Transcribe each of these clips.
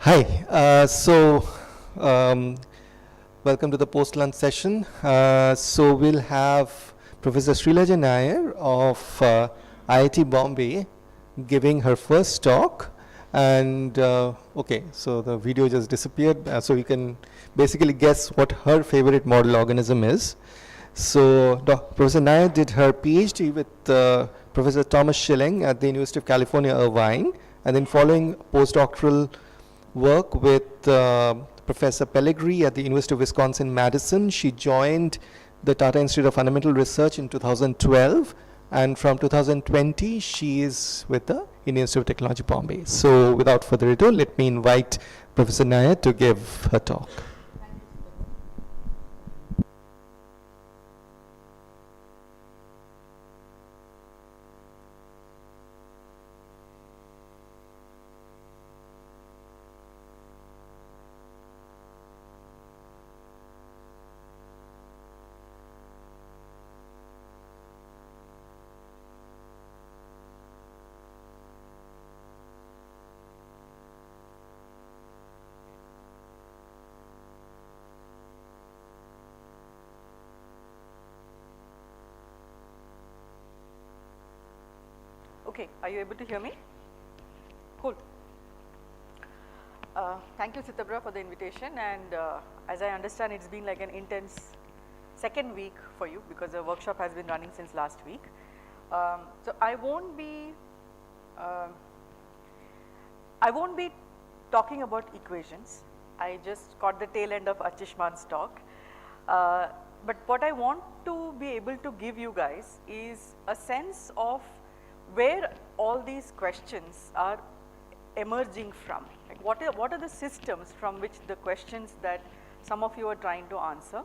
Hi. Um, Welcome to the post-lunch session. So we'll have Professor Srilaja Nair of IIT Bombay giving her first talk. And okay, so the video just disappeared. So you can basically guess what her favorite model organism is. So Professor Nair did her PhD with Professor Thomas Schilling at the University of California, Irvine, and then following postdoctoral work with Professor Pellegrini at the University of Wisconsin-Madison. She joined the Tata Institute of Fundamental Research in 2012, and from 2020 she is with the Indian Institute of Technology, Bombay. So without further ado, let me invite Professor Nair to give her talk. Okay, are you able to hear me? Cool. Thank you, Sitabra, for the invitation. And as I understand, it's been like an intense second week for you because the workshop has been running since last week. So I won't be talking about equations. I just caught the tail end of Achishman's talk. But what I want to be able to give you guys is a sense of where all these questions are emerging from. Like what are the systems from which the questions that some of you are trying to answer,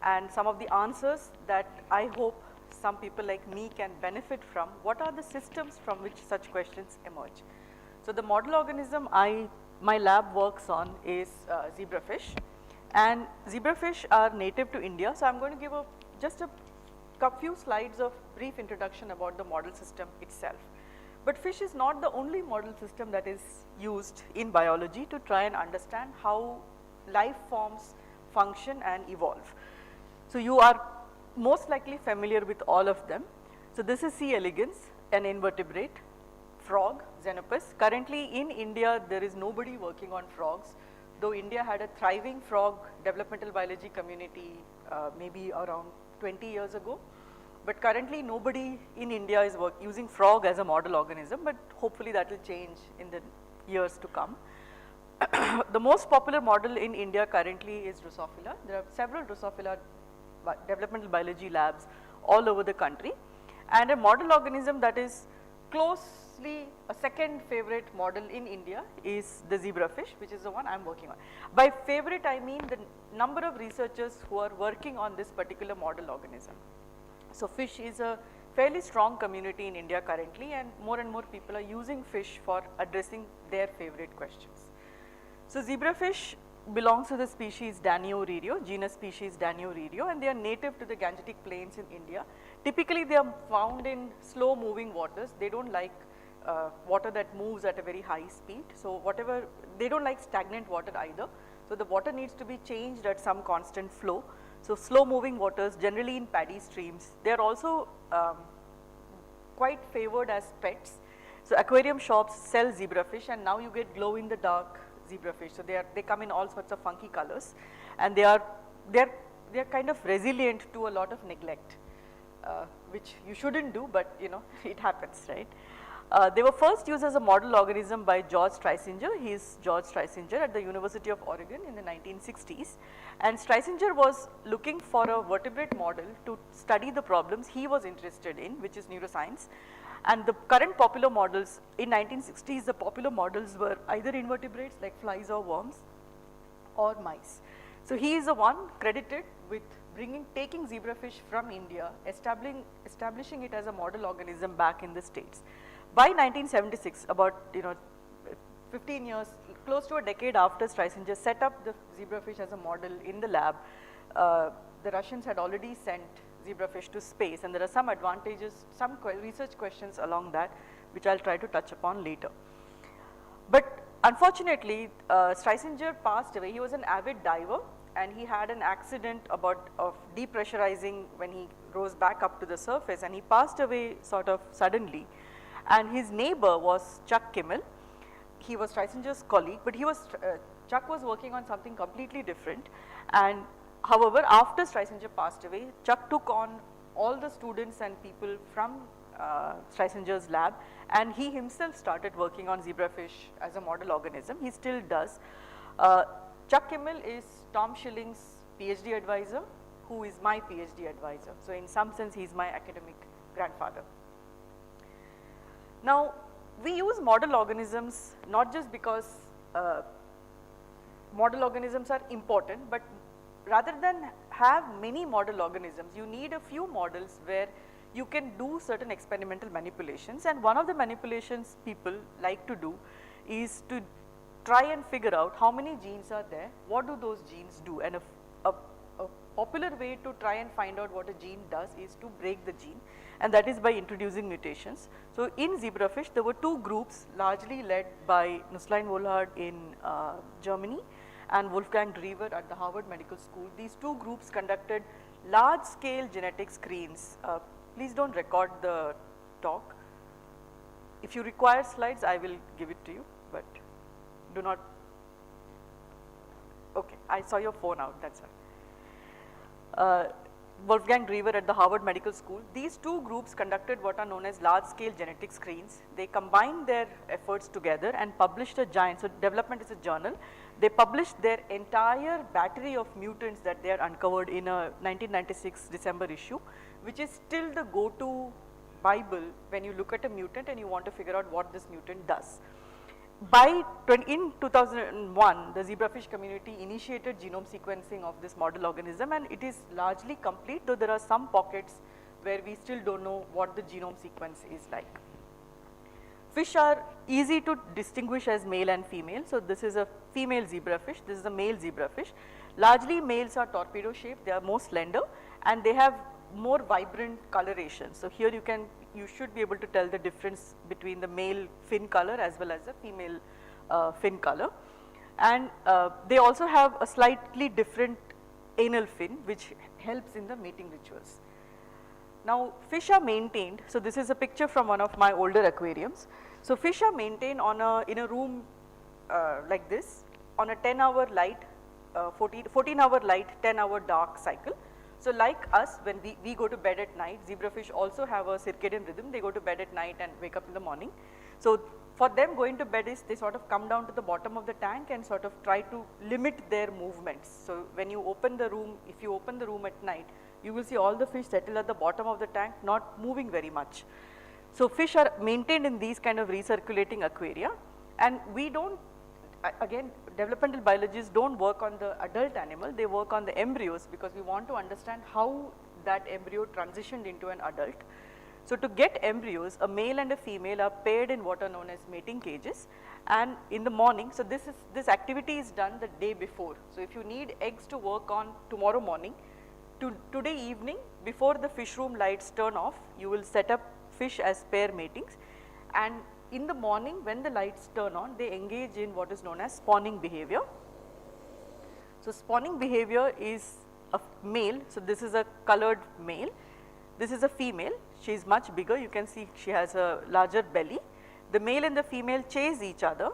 and some of the answers that I hope some people like me can benefit from, what are the systems from which such questions emerge. So the model organism my lab works on is zebrafish, and zebrafish are native to India. So I'm going to give just a few slides of brief introduction about the model system itself. But fish is not the only model system that is used in biology to try and understand how life forms function and evolve. So you are most likely familiar with all of them. So this is C. elegans, an invertebrate, frog, Xenopus. Currently in India there is nobody working on frogs, though India had a thriving frog developmental biology community maybe around 20 years ago. But currently nobody in India is using frog as a model organism, but hopefully that will change in the years to come. The most popular model in India currently is Drosophila. There are several Drosophila developmental biology labs all over the country, and a model organism that is closely a second favorite model in India is the zebrafish, which is the one I am working on. By favorite I mean the number of researchers who are working on this particular model organism. So fish is a fairly strong community in India currently, and more people are using fish for addressing their favorite questions. So zebrafish belongs to the species Danio, genus species Danio, and they are native to the Gangetic plains in India. Typically they are found in slow moving waters. They don't like water that moves at a very high speed. So they don't like stagnant water either. So the water needs to be changed at some constant flow. So slow moving waters, generally in paddy streams. They are also quite favored as pets. So aquarium shops sell zebrafish, and now you get glow in the dark zebrafish. So they come in all sorts of funky colors, and they're kind of resilient to a lot of neglect, which you shouldn't do, but you know it happens, right? They were first used as a model organism by George Streisinger. He is George Streisinger at the University of Oregon in the 1960s. And Streisinger was looking for a vertebrate model to study the problems he was interested in, which is neuroscience. And the current popular models in 1960s, the popular models were either invertebrates like flies or worms, or mice. So he is the one credited with taking zebrafish from India, establishing it as a model organism back in the States. By 1976, about 15 years, close to a decade after Streisinger set up the zebrafish as a model in the lab, the Russians had already sent zebrafish to space, and there are some advantages, some research questions along that, which I'll try to touch upon later. But unfortunately, Streisinger passed away. He was an avid diver and he had an accident of depressurizing when he rose back up to the surface, and he passed away sort of suddenly. And his neighbor was Chuck Kimmel. He was Streisinger's colleague, but Chuck was working on something completely different. And however, after Streisinger passed away, Chuck took on all the students and people from Streisinger's lab, and he himself started working on zebrafish as a model organism. He still does. Chuck Kimmel is Tom Schilling's PhD advisor, who is my PhD advisor. So in some sense, he's my academic grandfather. Now, we use model organisms not just because model organisms are important, but rather than have many model organisms, you need a few models where you can do certain experimental manipulations. And one of the manipulations people like to do is to try and figure out how many genes are there, what do those genes do, and a popular way to try and find out what a gene does is to break the gene, and that is by introducing mutations. So in zebrafish, there were two groups largely led by Nusslein Wohlhard in Germany and Wolfgang Drever at the Harvard Medical School. These two groups conducted large scale genetic screens. Please don't record the talk. If you require slides, I will give it to you, but do not. Okay, I saw your phone out, that's why. Wolfgang Drever at the Harvard Medical School. These two groups conducted what are known as large-scale genetic screens. They combined their efforts together and published a giant, so Development is a journal. They published their entire battery of mutants that they had uncovered in a 1996 December issue, which is still the go-to Bible when you look at a mutant and you want to figure out what this mutant does. In 2001, the zebrafish community initiated genome sequencing of this model organism, and it is largely complete, though there are some pockets where we still don't know what the genome sequence is like. Fish are easy to distinguish as male and female. So this is a female zebrafish, this is a male zebrafish. Largely males are torpedo shaped, they are more slender, and they have more vibrant coloration. So here you should be able to tell the difference between the male fin color as well as the female fin color. And they also have a slightly different anal fin, which helps in the mating rituals. Now fish are maintained, so this is a picture from one of my older aquariums. So fish are maintained in a room like this on a 10-hour light, 14-hour light, 10-hour dark cycle. So like us, when we go to bed at night, zebrafish also have a circadian rhythm. They go to bed at night and wake up in the morning. So for them, going to bed is they sort of come down to the bottom of the tank and sort of try to limit their movements. So when you open the room, if you open the room at night, you will see all the fish settle at the bottom of the tank, not moving very much. So fish are maintained in these kind of recirculating aquaria, and we don't, again, developmental biologists don't work on the adult animal, they work on the embryos, because we want to understand how that embryo transitioned into an adult. So to get embryos, a male and a female are paired in what are known as mating cages, and in the morning, so this activity is done the day before. So if you need eggs to work on tomorrow morning, today evening, before the fish room lights turn off, you will set up fish as pair matings, and in the morning when the lights turn on, they engage in what is known as spawning behavior. So spawning behavior is a male, so this is a colored male, this is a female, she is much bigger, you can see she has a larger belly. The male and the female chase each other,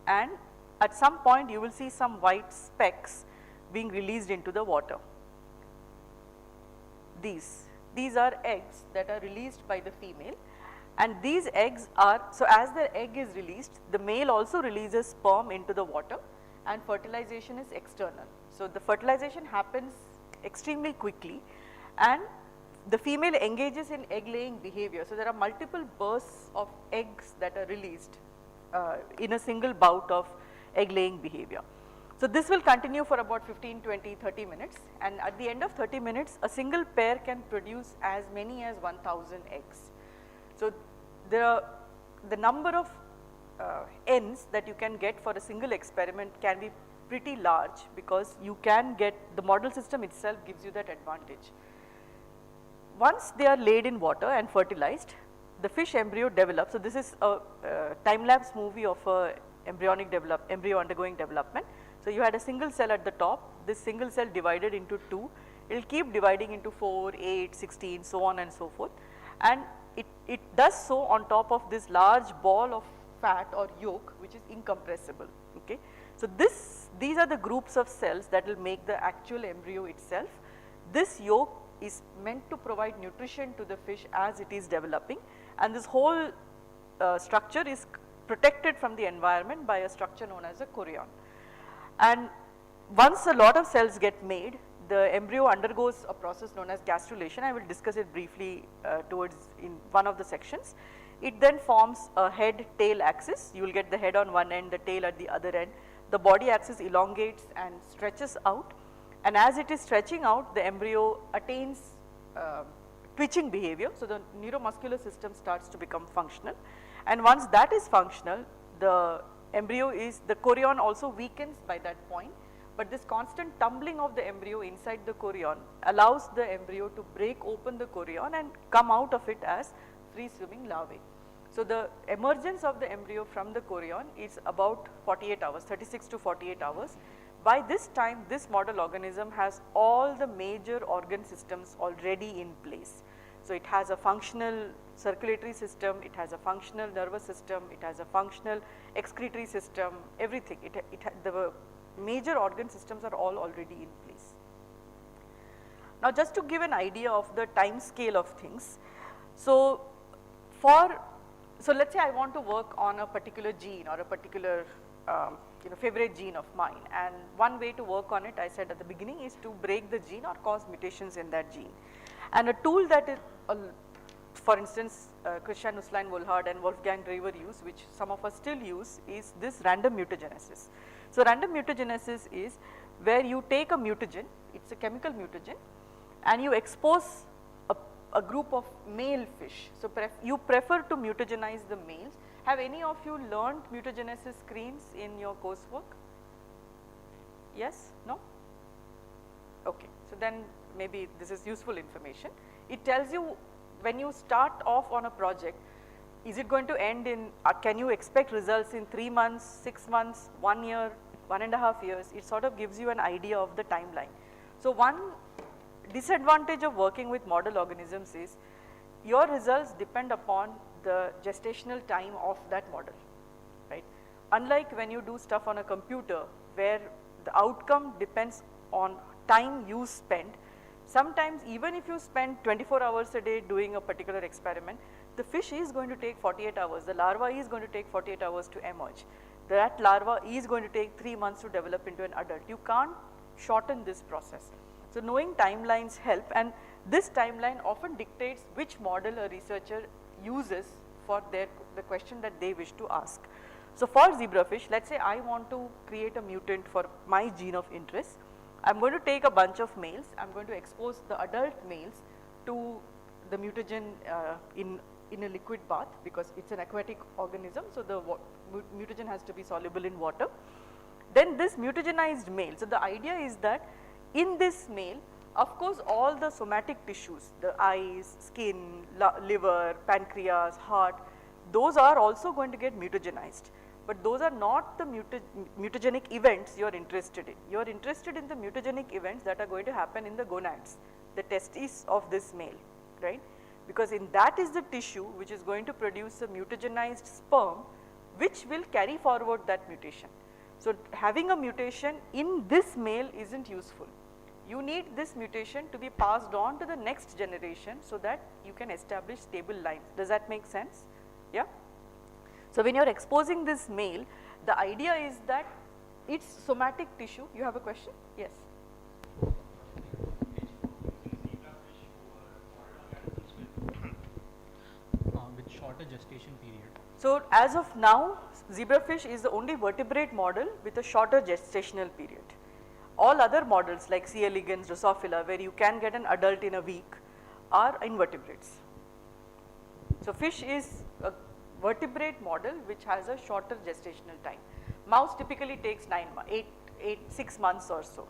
and at some point you will see some white specks being released into the water. These are eggs that are released by the female, and these eggs are, so as the egg is released, the male also releases sperm into the water, and fertilization is external. So the fertilization happens extremely quickly, and the female engages in egg laying behavior. So there are multiple bursts of eggs that are released in a single bout of egg laying behavior. So this will continue for about 15, 20, 30 minutes, and at the end of 30 minutes, a single pair can produce as many as 1,000 eggs. So the number of N's that you can get for a single experiment can be pretty large, because you can get, the model system itself gives you that advantage. Once they are laid in water and fertilized, the fish embryo develops. So this is a time-lapse movie of a embryo undergoing development. So you had a single cell at the top, this single cell divided into 2, it will keep dividing into 4, 8, 16, so on and so forth, and it does so on top of this large ball of fat or yolk which is incompressible, okay. So these are the groups of cells that will make the actual embryo itself. This yolk is meant to provide nutrition to the fish as it is developing, and this whole structure is protected from the environment by a structure known as a chorion. And once a lot of cells get made, the embryo undergoes a process known as gastrulation. I will discuss it briefly in one of the sections. It then forms a head-tail axis. You will get the head on one end, the tail at the other end. The body axis elongates and stretches out, and as it is stretching out, the embryo attains twitching behavior. So the neuromuscular system starts to become functional, and once that is functional, the chorion also weakens by that point, but this constant tumbling of the embryo inside the chorion allows the embryo to break open the chorion and come out of it as free swimming larvae. So the emergence of the embryo from the chorion is about 48 hours, 36 to 48 hours. By this time, this model organism has all the major organ systems already in place. So it has a functional circulatory system, it has a functional nervous system, it has a functional excretory system, everything. The major organ systems are all already in place. Now just to give an idea of the time scale of things, so let's say I want to work on a particular gene or a particular favorite gene of mine, and one way to work on it, I said at the beginning, is to break the gene or cause mutations in that gene. And a tool that is, for instance, Christian Nusslein-Wohlhard and Wolfgang Drever use, which some of us still use, is this random mutagenesis. So random mutagenesis is where you take a mutagen, it's a chemical mutagen, and you expose a group of male fish. So you prefer to mutagenize the males. Have any of you learned mutagenesis screens in your coursework? Yes? No? Okay. So then maybe this is useful information. It tells you when you start off on a project, is it going to end in, can you expect results in 3 months, 6 months, 1 year, 1.5 years? It sort of gives you an idea of the timeline. So one disadvantage of working with model organisms is your results depend upon the gestational time of that model, right? Unlike when you do stuff on a computer where the outcome depends on time you spend, sometimes even if you spend 24 hours a day doing a particular experiment, the fish is going to take 48 hours, the larva is going to take 48 hours to emerge. That larva is going to take 3 months to develop into an adult. You can't shorten this process. So knowing timelines help, and this timeline often dictates which model a researcher uses for the question that they wish to ask. So for zebrafish, let's say I want to create a mutant for my gene of interest. I'm going to take a bunch of males, I'm going to expose the adult males to the mutagen in a liquid bath, because it's an aquatic organism, so the mutagen has to be soluble in water. Then this mutagenized male, so the idea is that in this male, of course, all the somatic tissues, the eyes, skin, liver, pancreas, heart, those are also going to get mutagenized. But those are not the mutagenic events you are interested in. You are interested in the mutagenic events that are going to happen in the gonads, the testes of this male, right? Because in that is the tissue which is going to produce a mutagenized sperm which will carry forward that mutation. So having a mutation in this male isn't useful. You need this mutation to be passed on to the next generation so that you can establish stable lines. Does that make sense? Yeah? So when you are exposing this male, the idea is that it's somatic tissue. You have a question? Yes. With shorter gestation period. So as of now, zebrafish is the only vertebrate model with a shorter gestational period. All other models like C. elegans, Drosophila, where you can get an adult in a week, are invertebrates. So fish is a vertebrate model which has a shorter gestational time. Mouse typically takes 6 months or so,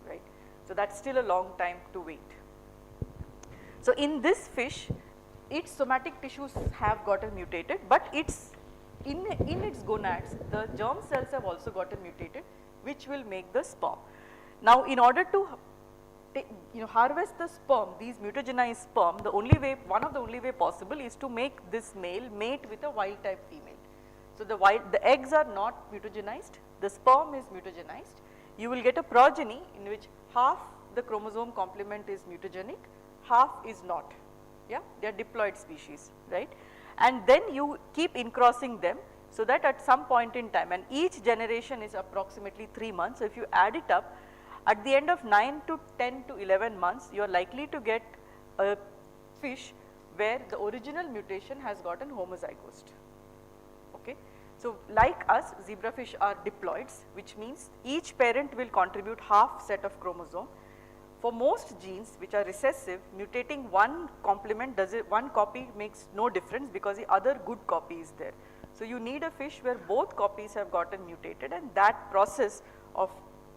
right? So that's still a long time to wait. So in this fish, its somatic tissues have gotten mutated, but its in its gonads, the germ cells have also gotten mutated, which will make the sperm. Now, in order to harvest the sperm, these mutagenized sperm, the only way, one of the only way possible is to make this male mate with a wild type female. So, the eggs are not mutagenized, the sperm is mutagenized. You will get a progeny in which half the chromosome complement is mutagenic, half is not. Yeah, they are diploid species, right? And then you keep incrossing them, so that at some point in time, and each generation is approximately 3 months. So, if you add it up, at the end of 9 to 10 to 11 months, you are likely to get a fish where the original mutation has gotten homozygous. Okay. So, like us, zebrafish are diploids, which means each parent will contribute half set of chromosome. For most genes which are recessive, mutating one complement one copy makes no difference, because the other good copy is there. So, you need a fish where both copies have gotten mutated, and that process of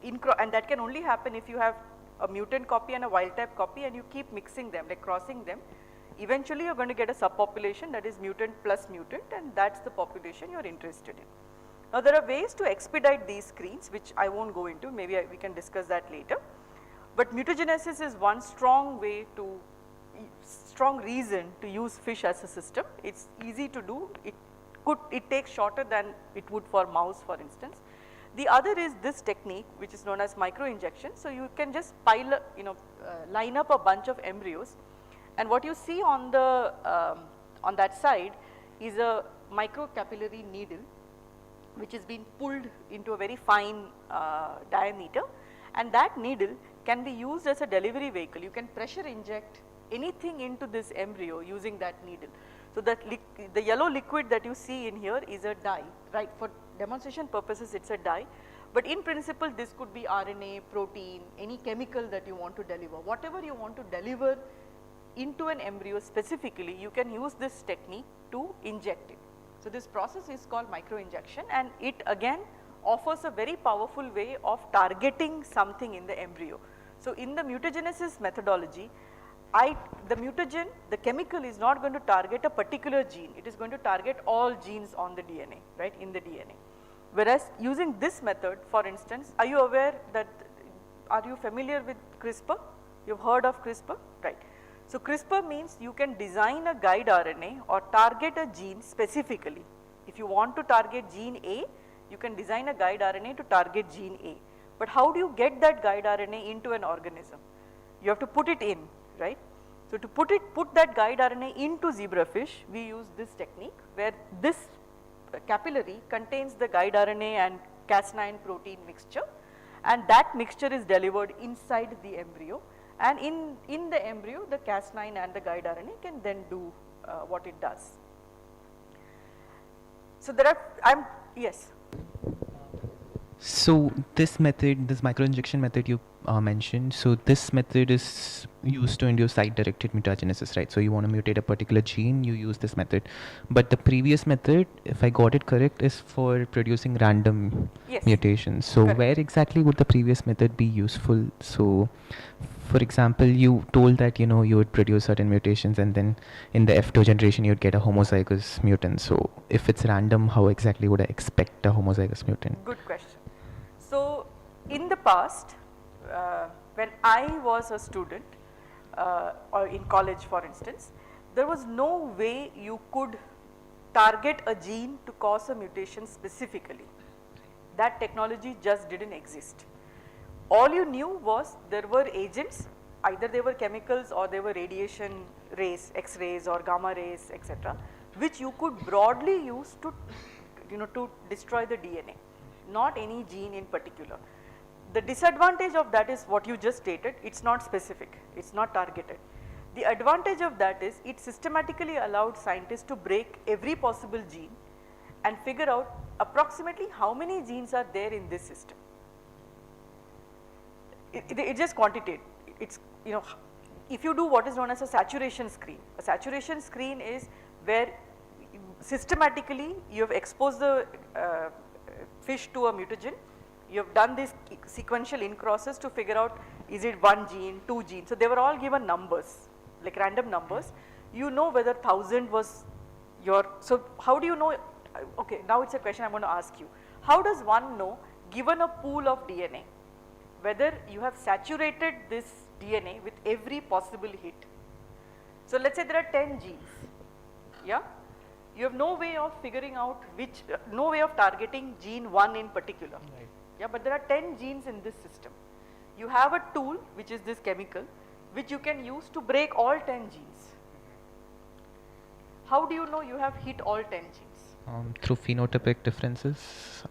and that can only happen if you have a mutant copy and a wild type copy, and you keep mixing them, like crossing them. Eventually, you are going to get a subpopulation that is mutant plus mutant, and that is the population you are interested in. Now, there are ways to expedite these screens, which I will not go into, maybe we can discuss that later. But mutagenesis is one strong way to, strong reason to use fish as a system. It is easy to do, it takes shorter than it would for mouse, for instance. The other is this technique, which is known as microinjection. So, you can just pile, line up a bunch of embryos, and what you see on the on that side is a microcapillary needle, which is being pulled into a very fine diameter, and that needle can be used as a delivery vehicle. You can pressure inject anything into this embryo using that needle. So, that the yellow liquid that you see in here is a dye, right? For demonstration purposes, it is a dye, but in principle this could be RNA, protein, any chemical that you want to deliver. Whatever you want to deliver into an embryo specifically, you can use this technique to inject it. So, this process is called microinjection, and it again offers a very powerful way of targeting something in the embryo. So, in the mutagenesis methodology, the mutagen, the chemical is not going to target a particular gene, it is going to target all genes on the DNA, right, in the DNA. Whereas, using this method, for instance, are you aware that, are you familiar with CRISPR? You have heard of CRISPR, right. So, CRISPR means you can design a guide RNA or target a gene specifically. If you want to target gene A, you can design a guide RNA to target gene A. But how do you get that guide RNA into an organism? You have to put it in, right. So, to put that guide RNA into zebrafish, we use this technique where this capillary contains the guide RNA and Cas9 protein mixture, and that mixture is delivered inside the embryo, and in the embryo the Cas9 and the guide RNA can then do what it does. So, there are, yes. So this method, this microinjection method you mentioned, so this method is used to induce site-directed mutagenesis, right? So you want to mutate a particular gene, you use this method. But the previous method, if I got it correct, is for producing random mutations. So correct. Where exactly would the previous method be useful? So for example, you told that, you know, you would produce certain mutations and then in the F2 generation you'd get a homozygous mutant. So if it's random, how exactly would I expect a homozygous mutant? Good question. So, in the past, when I was a student or in college, for instance, there was no way you could target a gene to cause a mutation specifically. That technology just didn't exist. All you knew was there were agents, either they were chemicals or they were radiation rays, X-rays or gamma rays, etc., which you could broadly use to, to destroy the DNA. Not any gene in particular. The disadvantage of that is what you just stated, it is not specific, it is not targeted. The advantage of that is it systematically allowed scientists to break every possible gene and figure out approximately how many genes are there in this system. It just quantitative. It's, if you do what is known as a saturation screen is where systematically you have exposed the fish to a mutagen, you have done these sequential incrosses to figure out is it 1 gene, 2 genes. So, they were all given numbers, like random numbers. You know whether 1000 was your, so how do you know okay, now it's a question I'm going to ask you. How does one know, given a pool of DNA, whether you have saturated this DNA with every possible hit? So let's say there are 10 genes, yeah? You have no way of figuring out which, no way of targeting gene 1 in particular. Right. Yeah, but there are 10 genes in this system. You have a tool, which is this chemical, which you can use to break all 10 genes. How do you know you have hit all 10 genes? Through phenotypic differences.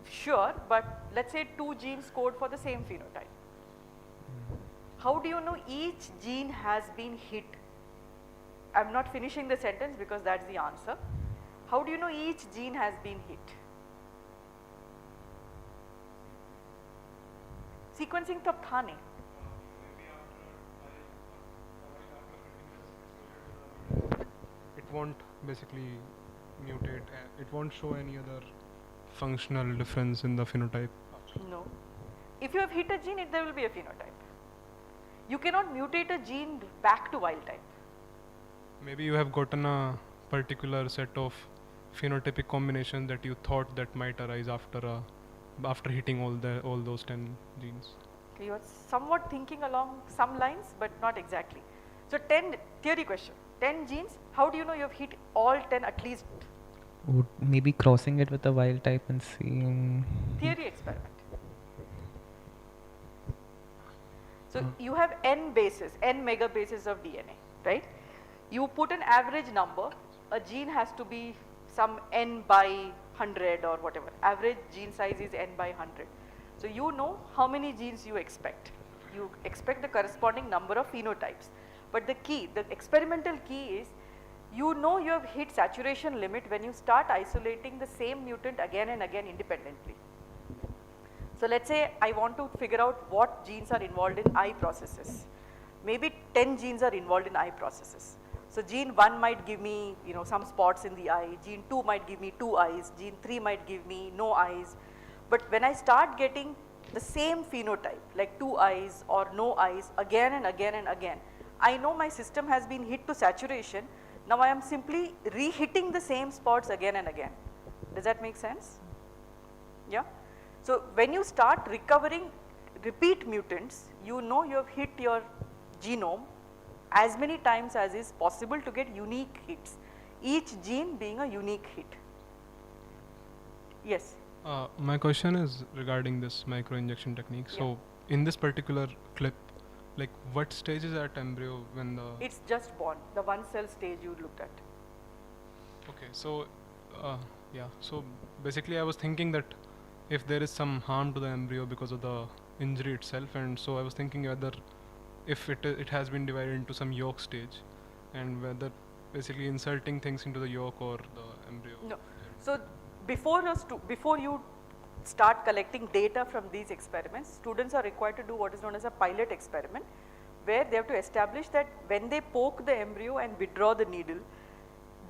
Sure, but let's say 2 genes code for the same phenotype. How do you know each gene has been hit? I'm not finishing the sentence because that's the answer. How do you know each gene has been hit? Sequencing tab tha nahi. It won't basically mutate, it won't show any other functional difference in the phenotype. No. If you have hit a gene, there will be a phenotype. You cannot mutate a gene back to wild type. Maybe you have gotten a particular set of phenotypic combinations that you thought that might arise after hitting all those 10 genes. Okay, you are somewhat thinking along some lines, but not exactly. So 10, theory question, 10 genes, how do you know you have hit all 10 at least? Would maybe crossing it with a wild type and seeing. Theory experiment. So you have n bases, n mega bases of DNA, right? You put an average number, a gene has to be some n by 100 or whatever. Average gene size is n by 100. So you know how many genes you expect. You expect the corresponding number of phenotypes. But the key, the experimental key is, you know you have hit saturation limit when you start isolating the same mutant again and again independently. So let's say I want to figure out what genes are involved in eye processes. Maybe 10 genes are involved in eye processes. So gene 1 might give me, some spots in the eye, gene 2 might give me 2 eyes, gene 3 might give me no eyes. But when I start getting the same phenotype, like 2 eyes or no eyes again and again and again, I know my system has been hit to saturation. Now I am simply re-hitting the same spots again and again. Does that make sense? Yeah? So when you start recovering repeat mutants, you know you have hit your genome as many times as is possible to get unique hits, each gene being a unique hit. Yes? My question is regarding this microinjection technique. Yeah. So in this particular clip, like what stage is at embryo when the... It's just born, the 1 cell stage you looked at. Okay, so yeah, so basically I was thinking that if there is some harm to the embryo because of the injury itself, and so I was thinking whether if it has been divided into some yolk stage, and whether basically inserting things into the yolk or the embryo. No. So before you start collecting data from these experiments, students are required to do what is known as a pilot experiment, where they have to establish that when they poke the embryo and withdraw the needle,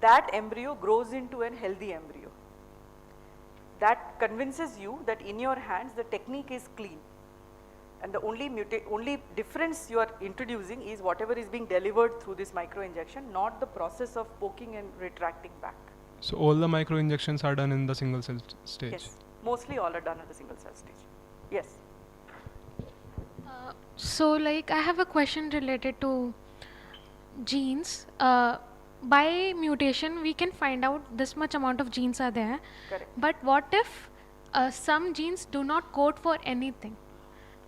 that embryo grows into a healthy embryo. That convinces you that in your hands the technique is clean. And the only difference you are introducing is whatever is being delivered through this microinjection, not the process of poking and retracting back. So all the microinjections are done in the single cell stage? Yes, mostly all are done at the single cell stage. Yes. So like I have a question related to genes. By mutation we can find out this much amount of genes are there. Correct. But what if some genes do not code for anything?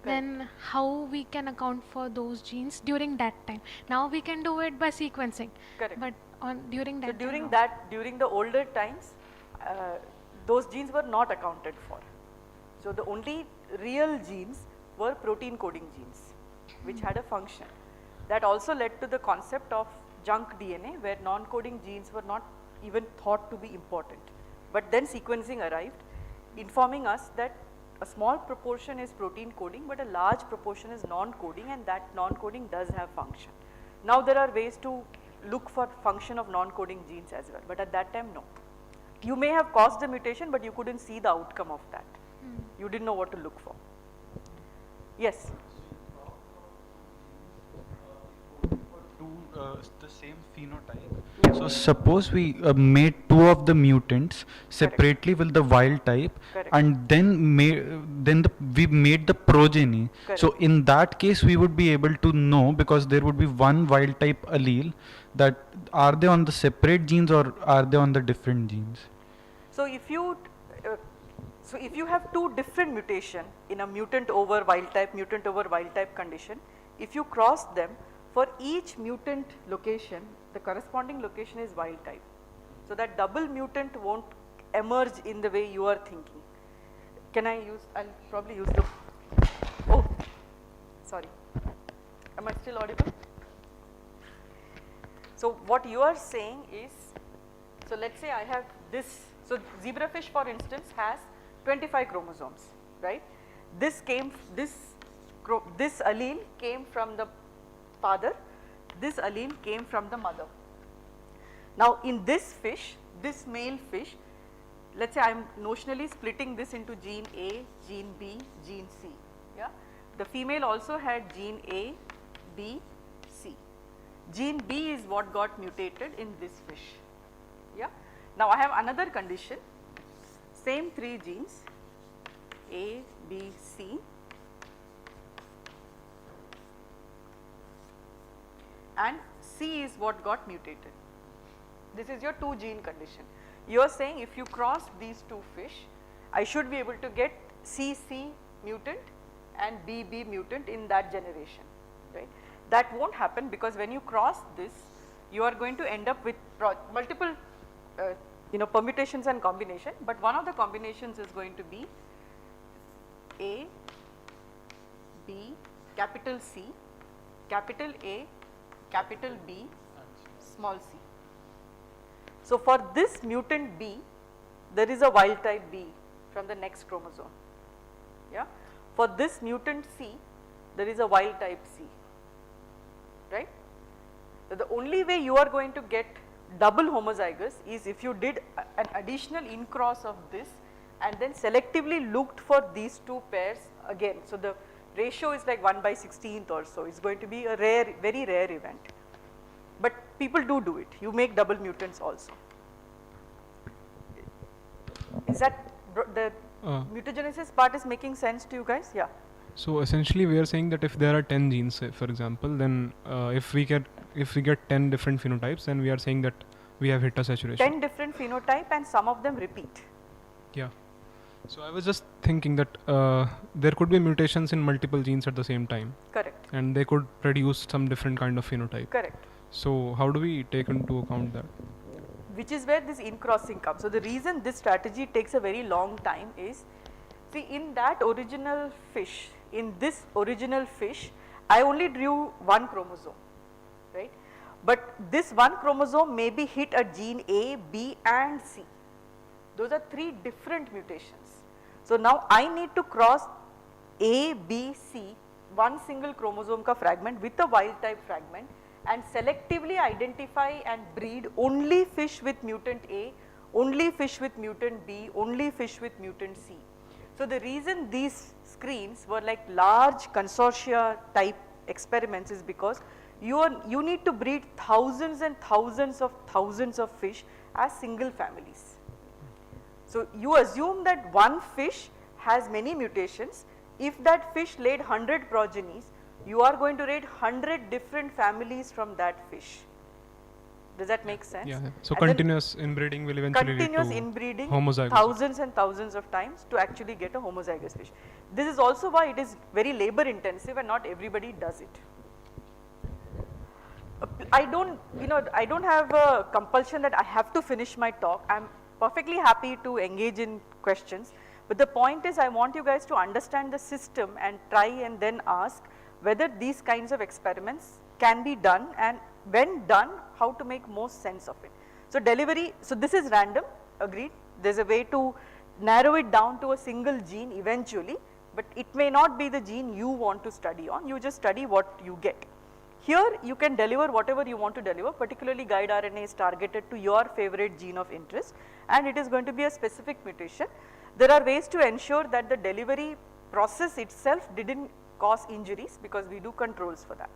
Then how we can account for those genes during that time? Now we can do it by sequencing. Correct. But during that So time, during the older times, those genes were not accounted for. So the only real genes were protein coding genes, which had a function. That also led to the concept of junk DNA, where non-coding genes were not even thought to be important. But then sequencing arrived, informing us that a small proportion is protein coding, but a large proportion is non-coding, and that non-coding does have function. Now there are ways to look for function of non-coding genes as well, but at that time, no. You may have caused the mutation, but you couldn't see the outcome of that. You didn't know what to look for. Yes? the same phenotype. Yeah. So suppose we made two of the mutants separately with the wild type, Correct. and then we made the progeny. So Correct. in that case, we would be able to know, because there would be one wild type allele, that are they on the separate genes or are they on the different genes? So if you have two different mutation in a mutant over wild type condition, if you cross them, for each mutant location, the corresponding location is wild type. So that double mutant won't emerge in the way you are thinking. I'll probably use the, oh, sorry. Am I still audible? So what you are saying is, so let's say I have this, so zebrafish for instance has 25 chromosomes, right? This allele came from the father, this allele came from the mother. Now in this fish, this male fish, let's say I am notionally splitting this into gene A, gene B, gene C, yeah? The female also had gene A, B, C. Gene B is what got mutated in this fish, yeah? Now I have another condition, same three genes, A, B, C, and C is what got mutated. This is your two gene condition. You are saying if you cross these two fish, I should be able to get CC mutant and BB mutant in that generation, right? That won't happen, because when you cross this, you are going to end up with multiple permutations and combination, but one of the combinations is going to be A, B, capital C, capital A, capital B, small c. So for this mutant B, there is a wild type B from the next chromosome, yeah. For this mutant C, there is a wild type C, right. So the only way you are going to get double homozygous is if you did an additional incross of this and then selectively looked for these two pairs again. So the ratio is like 1/16 or so. It's going to be a rare, very rare event. But people do it. You make double mutants also. Is that the mutagenesis part is making sense to you guys? Yeah. So essentially we are saying that if there are 10 genes, say, for example, then if we get 10 different phenotypes, then we are saying that we have hit a saturation. 10 different phenotype and some of them repeat. Yeah. So I was just thinking that there could be mutations in multiple genes at the same time. Correct. And they could produce some different kind of phenotype. Correct. So how do we take into account that? Which is where this in-crossing comes. So the reason this strategy takes a very long time is, see, in that original fish, in this original fish, I only drew one chromosome, right? But this one chromosome maybe hit a gene A, B and C. Those are three different mutations. So now I need to cross A, B, C, one single chromosome ka fragment with a wild type fragment, and selectively identify and breed only fish with mutant A, only fish with mutant B, only fish with mutant C. So the reason these screens were like large consortia type experiments is because you need to breed thousands and thousands of fish as single families. So you assume that one fish has many mutations. If that fish laid 100 progenies, you are going to raid 100 different families from that fish. Does that make sense? Yeah. So And continuous inbreeding will eventually lead continuous to inbreeding homozygous. thousands and thousands of times to actually get a homozygous fish. This is also why it is very labor intensive and not everybody does it. I don't have a compulsion that I have to finish my talk. I'm perfectly happy to engage in questions, but the point is I want you guys to understand the system and try and then ask whether these kinds of experiments can be done, and when done, how to make most sense of it. So delivery, so this is random, agreed. There's a way to narrow it down to a single gene eventually, but it may not be the gene you want to study on, you just study what you get. Here you can deliver whatever you want to deliver, particularly guide RNA is targeted to your favorite gene of interest, and it is going to be a specific mutation. There are ways to ensure that the delivery process itself didn't cause injuries, because we do controls for that.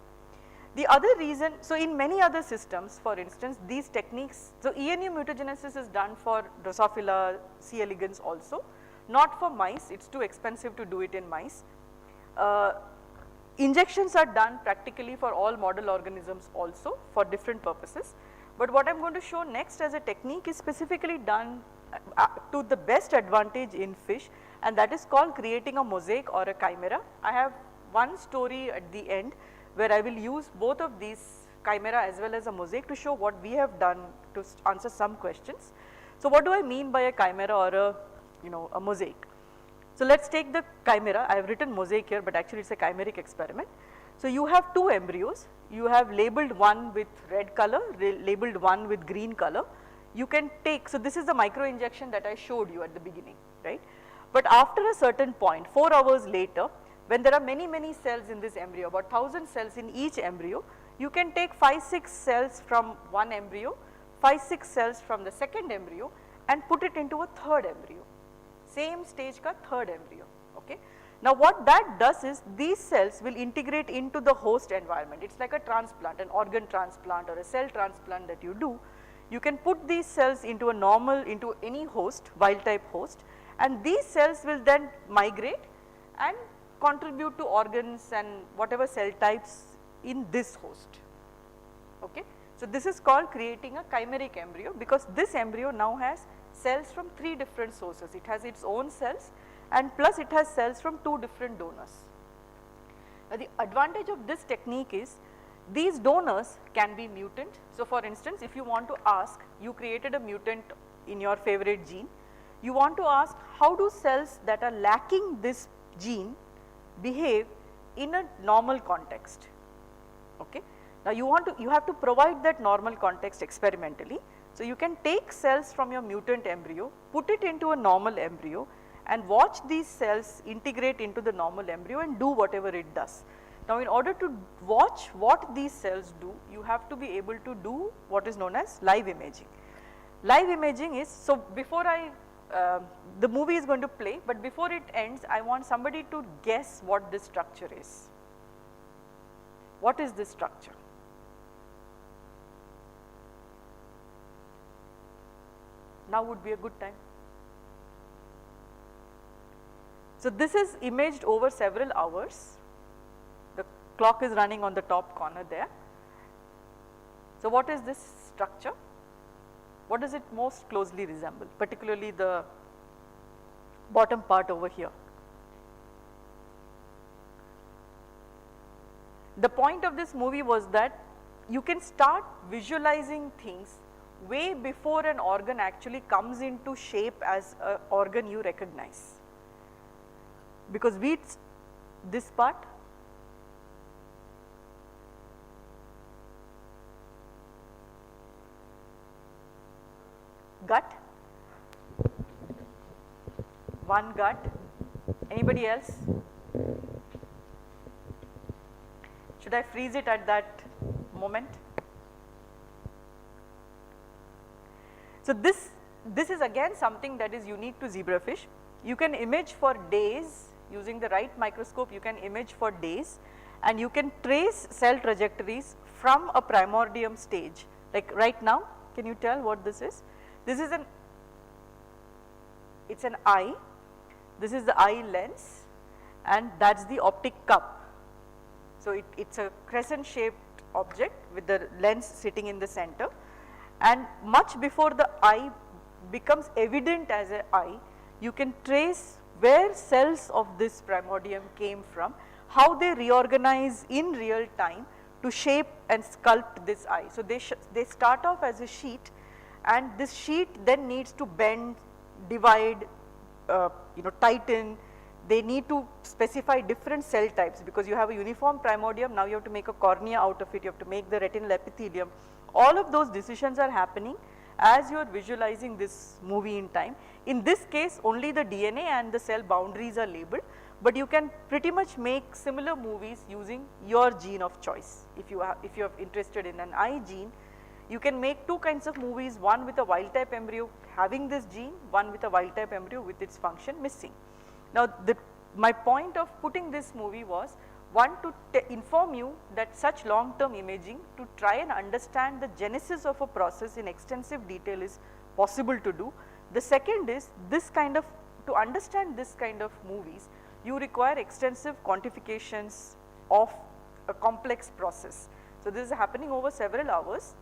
The other reason, so in many other systems, for instance, these techniques, so ENU mutagenesis is done for Drosophila, C. elegans also, not for mice, it's too expensive to do it in mice. Injections are done practically for all model organisms also for different purposes. But what I am going to show next as a technique is specifically done to the best advantage in fish, and that is called creating a mosaic or a chimera. I have one story at the end where I will use both of these, chimera as well as a mosaic, to show what we have done to answer some questions. So what do I mean by a chimera or a mosaic? So let us take the chimera. I have written mosaic here, but actually it is a chimeric experiment. So you have two embryos, you have labeled one with red color, labeled one with green color. You can take, so this is the micro injection that I showed you at the beginning, right. But after a certain point, 4 hours later, when there are many cells in this embryo, about 1000 cells in each embryo, you can take 5-6 cells from one embryo, 5-6 cells from the second embryo, and put it into a third embryo. Same stage ka third embryo, okay. Now what that does is these cells will integrate into the host environment. It's like a transplant, an organ transplant or a cell transplant that you do. You can put these cells into a normal, into any host, wild type host, and these cells will then migrate and contribute to organs and whatever cell types in this host, okay. So this is called creating a chimeric embryo, because this embryo now has cells from 3 different sources. It has its own cells and plus it has cells from 2 different donors. Now the advantage of this technique is these donors can be mutant. So for instance, if you want to ask, you created a mutant in your favorite gene, you want to ask how do cells that are lacking this gene behave in a normal context, okay. Now you have to provide that normal context experimentally. So you can take cells from your mutant embryo, put it into a normal embryo and watch these cells integrate into the normal embryo and do whatever it does. Now in order to watch what these cells do, you have to be able to do what is known as live imaging. Live imaging is, so before the movie is going to play, but before it ends, I want somebody to guess what this structure is. What is this structure? Now would be a good time. So this is imaged over several hours. The clock is running on the top corner there. So what is this structure? What does it most closely resemble, particularly the bottom part over here? The point of this movie was that you can start visualizing things way before an organ actually comes into shape as an organ you recognize. Because this part, gut, one gut, anybody else? Should I freeze it at that moment? So this is again something that is unique to zebrafish. You can image for days using the right microscope, you can image for days and you can trace cell trajectories from a primordium stage. Like right now, can you tell what this is? This is it's an eye, this is the eye lens and that is the optic cup. So it's a crescent shaped object with the lens sitting in the center. And much before the eye becomes evident as an eye, you can trace where cells of this primordium came from, how they reorganize in real time to shape and sculpt this eye. So they start off as a sheet and this sheet then needs to bend, divide, tighten. They need to specify different cell types because you have a uniform primordium, now you have to make a cornea out of it, you have to make the retinal epithelium. All of those decisions are happening as you are visualizing this movie in time. In this case, only the DNA and the cell boundaries are labeled, but you can pretty much make similar movies using your gene of choice. If you are interested in an eye gene, you can make 2 kinds of movies, one with a wild type embryo having this gene, one with a wild type embryo with its function missing. Now my point of putting this movie was, One, to inform you that such long-term imaging to try and understand the genesis of a process in extensive detail is possible to do. The second is this kind of, to understand this kind of movies, you require extensive quantifications of a complex process. So this is happening over several hours,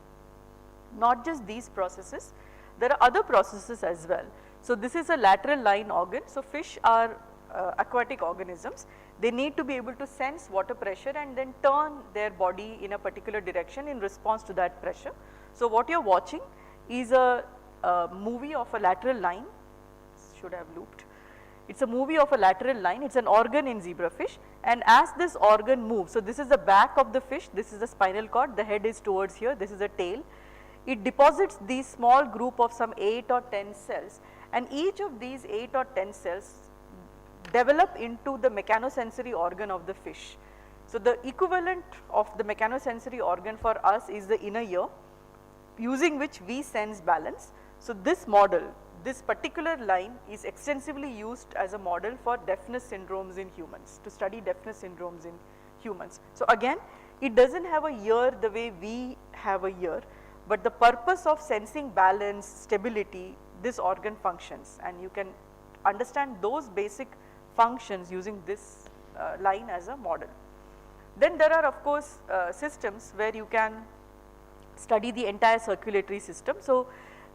not just these processes, there are other processes as well. So this is a lateral line organ. So fish are aquatic organisms. They need to be able to sense water pressure and then turn their body in a particular direction in response to that pressure. So what you are watching is a movie of a lateral line, should have looped. It's a movie of a lateral line, it's an organ in zebrafish, and as this organ moves, so this is the back of the fish, this is the spinal cord, the head is towards here, this is the tail. It deposits these small group of some 8 or 10 cells, and each of these 8 or 10 cells develop into the mechanosensory organ of the fish. So the equivalent of the mechanosensory organ for us is the inner ear, using which we sense balance. So this model, this particular line is extensively used as a model for deafness syndromes in humans, to study deafness syndromes in humans. So again, it does not have a ear the way we have a ear, but the purpose of sensing balance, stability, this organ functions, and you can understand those basic functions using this line as a model. Then there are of course systems where you can study the entire circulatory system. So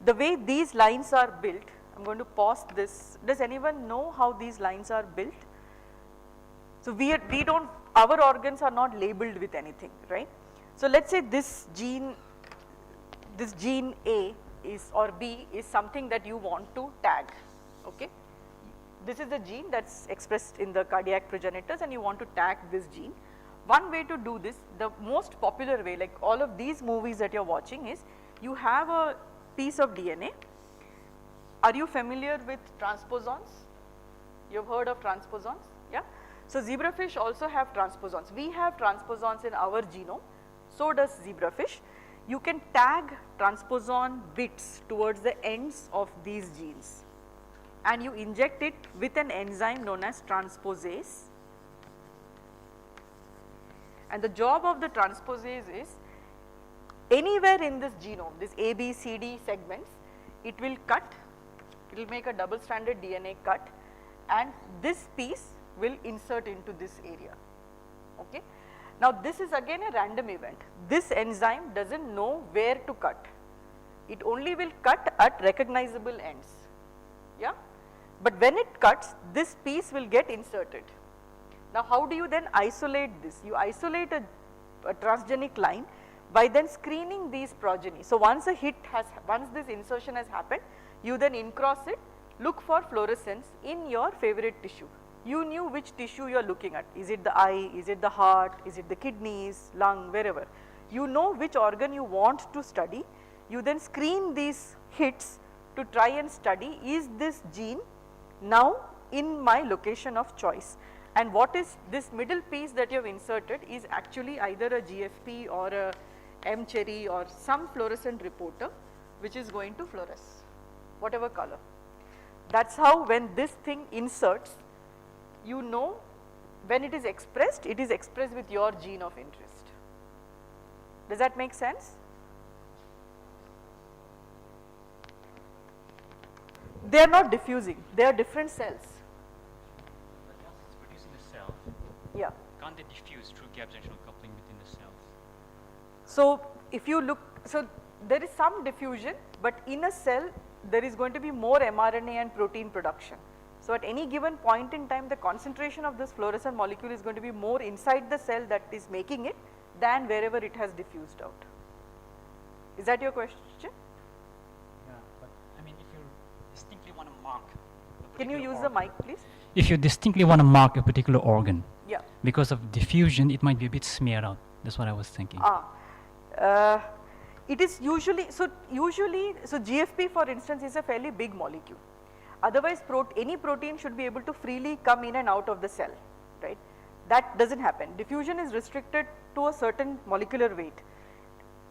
the way these lines are built, I am going to pause this. Does anyone know how these lines are built? So we don't, our organs are not labeled with anything, right? So let us say this gene A is, or B is something that you want to tag, okay? This is the gene that is expressed in the cardiac progenitors and you want to tag this gene. One way to do this, the most popular way, like all of these movies that you are watching, is you have a piece of DNA. Are you familiar with transposons? You have heard of transposons? Yeah. So zebrafish also have transposons. We have transposons in our genome, so does zebrafish. You can tag transposon bits towards the ends of these genes and you inject it with an enzyme known as transposase. And the job of the transposase is anywhere in this genome, this A, B, C, D segments, it will cut, it will make a double stranded DNA cut and this piece will insert into this area, okay. Now this is again a random event. This enzyme does not know where to cut, it only will cut at recognizable ends, yeah. But when it cuts, this piece will get inserted. Now how do you then isolate this? You isolate a transgenic line by then screening these progeny. So once a hit has, once this insertion has happened, you then in-cross it, look for fluorescence in your favorite tissue. You knew which tissue you are looking at. Is it the eye, is it the heart, is it the kidneys, lung, wherever. You know which organ you want to study. You then screen these hits to try and study, is this gene now in my location of choice. And what is this middle piece that you have inserted is actually either a GFP or a M-cherry or some fluorescent reporter which is going to fluoresce, whatever color. That is how when this thing inserts, you know when it is expressed with your gene of interest. Does that make sense? They are not diffusing, they are different cells. But once it's produced in the cell, Yeah. can't they diffuse through gap junctional coupling within the cells? So if you look, so there is some diffusion, but in a cell there is going to be more mRNA and protein production. So at any given point in time, the concentration of this fluorescent molecule is going to be more inside the cell that is making it than wherever it has diffused out. Is that your question? Yeah, but I mean, if you distinctly want to mark a Can you particular use the organ- mic, please? If you distinctly want to mark a particular organ, Yeah. because of diffusion, it might be a bit smeared out. That's what I was thinking. It is usually, so GFP for instance is a fairly big molecule. Otherwise any protein should be able to freely come in and out of the cell, right? That does not happen. Diffusion is restricted to a certain molecular weight.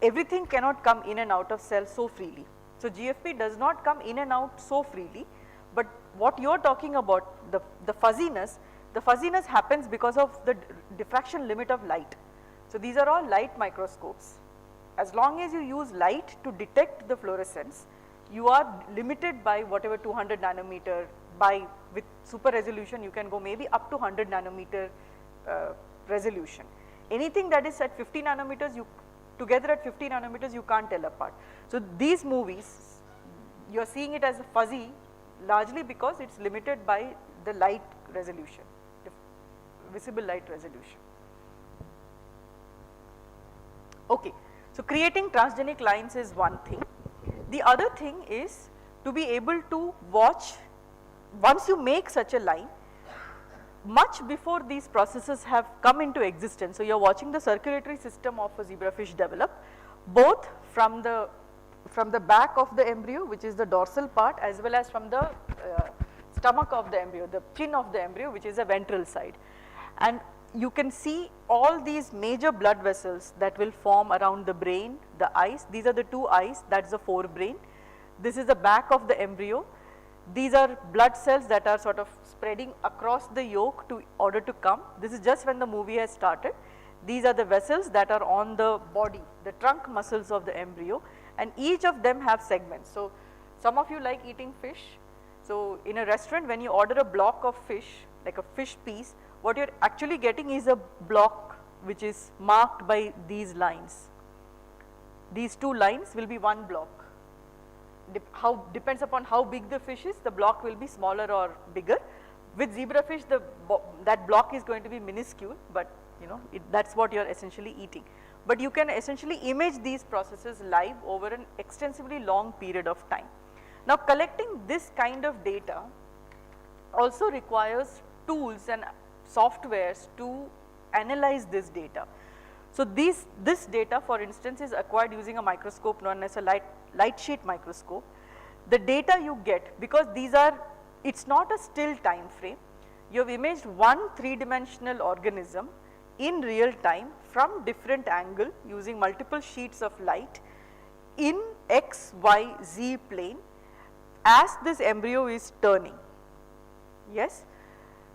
Everything cannot come in and out of cells so freely. So GFP does not come in and out so freely, but what you are talking about, the fuzziness, The fuzziness happens because of the diffraction limit of light. So these are all light microscopes. As long as you use light to detect the fluorescence, you are limited by whatever 200 nanometer, with super resolution you can go maybe up to 100 nanometer resolution. Anything that is at 50 nanometers, together at 50 nanometers you can't tell apart. So these movies, you are seeing it as fuzzy largely because it's limited by the light resolution, the visible light resolution. Okay, so creating transgenic lines is one thing. The other thing is to be able to watch, once you make such a line, much before these processes have come into existence. So you are watching the circulatory system of a zebrafish develop, both from the back of the embryo, which is the dorsal part, as well as from the stomach of the embryo, the chin of the embryo, which is the ventral side. And you can see all these major blood vessels that will form around the brain, the eyes. These are the two eyes, that's the forebrain. This is the back of the embryo. These are blood cells that are sort of spreading across the yolk to order to come. This is just when the movie has started. These are the vessels that are on the body, the trunk muscles of the embryo, and each of them have segments. So some of you like eating fish. So in a restaurant, when you order a block of fish, like a fish piece, what you're actually getting is a block which is marked by these lines. These two lines will be one block. Depends upon how big the fish is, the block will be smaller or bigger. With zebrafish, that block is going to be minuscule, but you know, that's what you're essentially eating. But you can essentially image these processes live over an extensively long period of time. Now collecting this kind of data also requires tools and softwares to analyze this data. So this data, for instance, is acquired using a microscope known as a light sheet microscope. The data you get, because it's not a still time frame, you have imaged one three-dimensional organism in real time from different angle using multiple sheets of light in X, Y, Z plane as this embryo is turning. Yes?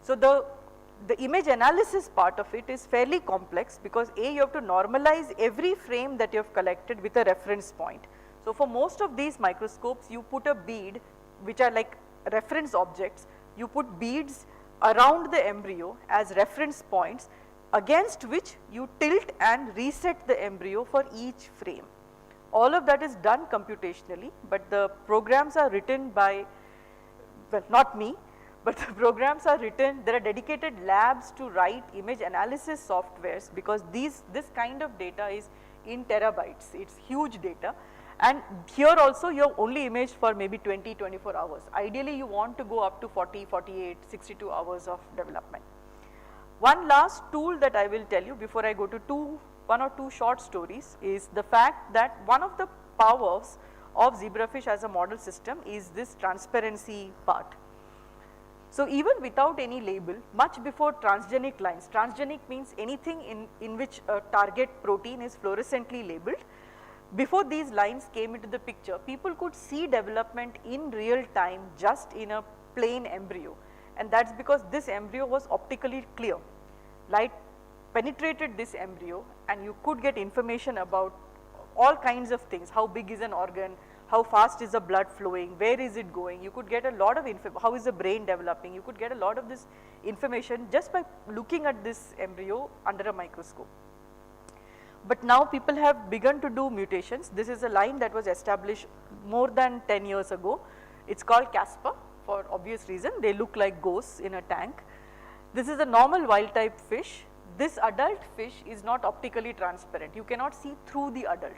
So the image analysis part of it is fairly complex because you have to normalize every frame that you have collected with a reference point. So for most of these microscopes, you put a bead, which are like reference objects, you put beads around the embryo as reference points against which you tilt and reset the embryo for each frame. All of that is done computationally, but the programs are written by, well, not me, but the programs are written, there are dedicated labs to write image analysis softwares because this kind of data is in terabytes, it's huge data. And here also you have only imaged for maybe 20-24 hours. Ideally you want to go up to 40, 48, 62 hours of development. One last tool that I will tell you before I go to one or two short stories is the fact that one of the powers of zebrafish as a model system is this transparency part. So even without any label, much before transgenic lines, transgenic means anything in which a target protein is fluorescently labeled. Before these lines came into the picture, people could see development in real time just in a plain embryo, and that's because this embryo was optically clear. Light penetrated this embryo and you could get information about all kinds of things, how big is an organ, how fast is the blood flowing, where is it going, you could get a lot of info, how is the brain developing, you could get a lot of this information just by looking at this embryo under a microscope. But now people have begun to do mutations. This is a line that was established more than 10 years ago. It's called Casper for obvious reason, they look like ghosts in a tank. This is a normal wild type fish. This adult fish is not optically transparent, you cannot see through the adult.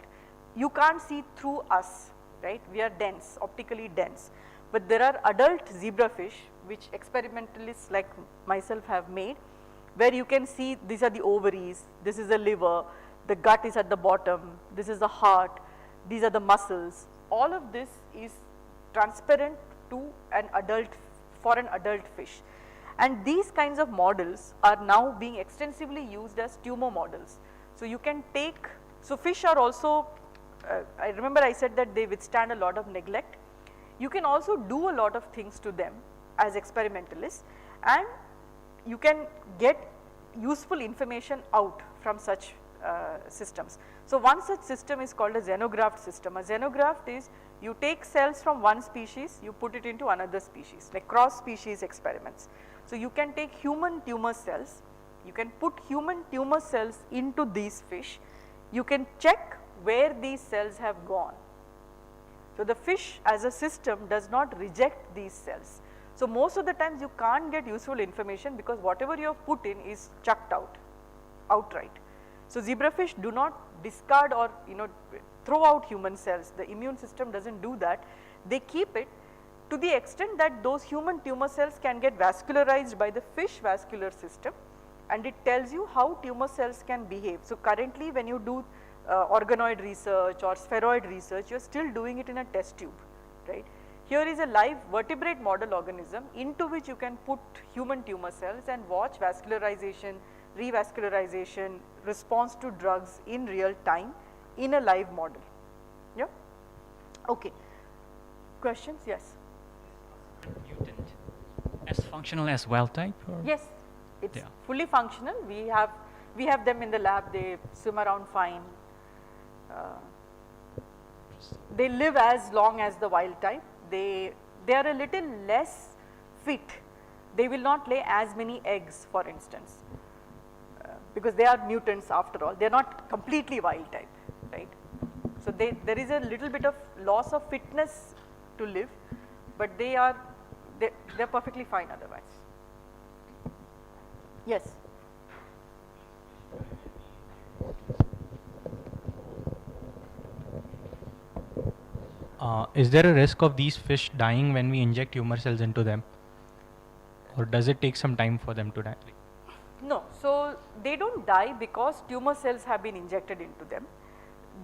You can't see through us, right? We are dense, optically dense. But there are adult zebrafish which experimentalists like myself have made, where you can see these are the ovaries, this is the liver, the gut is at the bottom, this is the heart, these are the muscles. All of this is transparent to an adult, for an adult fish. And these kinds of models are now being extensively used as tumor models. So you can take, so fish are also, I remember I said that they withstand a lot of neglect. You can also do a lot of things to them as experimentalists, and you can get useful information out from such systems. So one such system is called a xenograft system. A xenograft is you take cells from one species, you put it into another species, like cross species experiments. So you can take human tumor cells, you can put human tumor cells into these fish, you can check where these cells have gone. So the fish as a system does not reject these cells. So most of the times you can't get useful information because whatever you have put in is chucked out, outright. So zebrafish do not discard or throw out human cells. The immune system doesn't do that. They keep it to the extent that those human tumor cells can get vascularized by the fish vascular system, and it tells you how tumor cells can behave. So currently when you do organoid research or spheroid research, you are still doing it in a test tube, right. Here is a live vertebrate model organism into which you can put human tumor cells and watch vascularization, revascularization, response to drugs in real time in a live model. Yeah? Okay. Questions? Yes. Mutant as functional as wild type? Or? Yes, it's Yeah. fully functional. We have them in the lab. They swim around fine. They live as long as the wild type. They are a little less fit. They will not lay as many eggs, for instance, because they are mutants after all. They are not completely wild type, right? So there is a little bit of loss of fitness to live, but they're perfectly fine otherwise. Yes. Is there a risk of these fish dying when we inject tumor cells into them? Or does it take some time for them to die? No, so they don't die because tumor cells have been injected into them.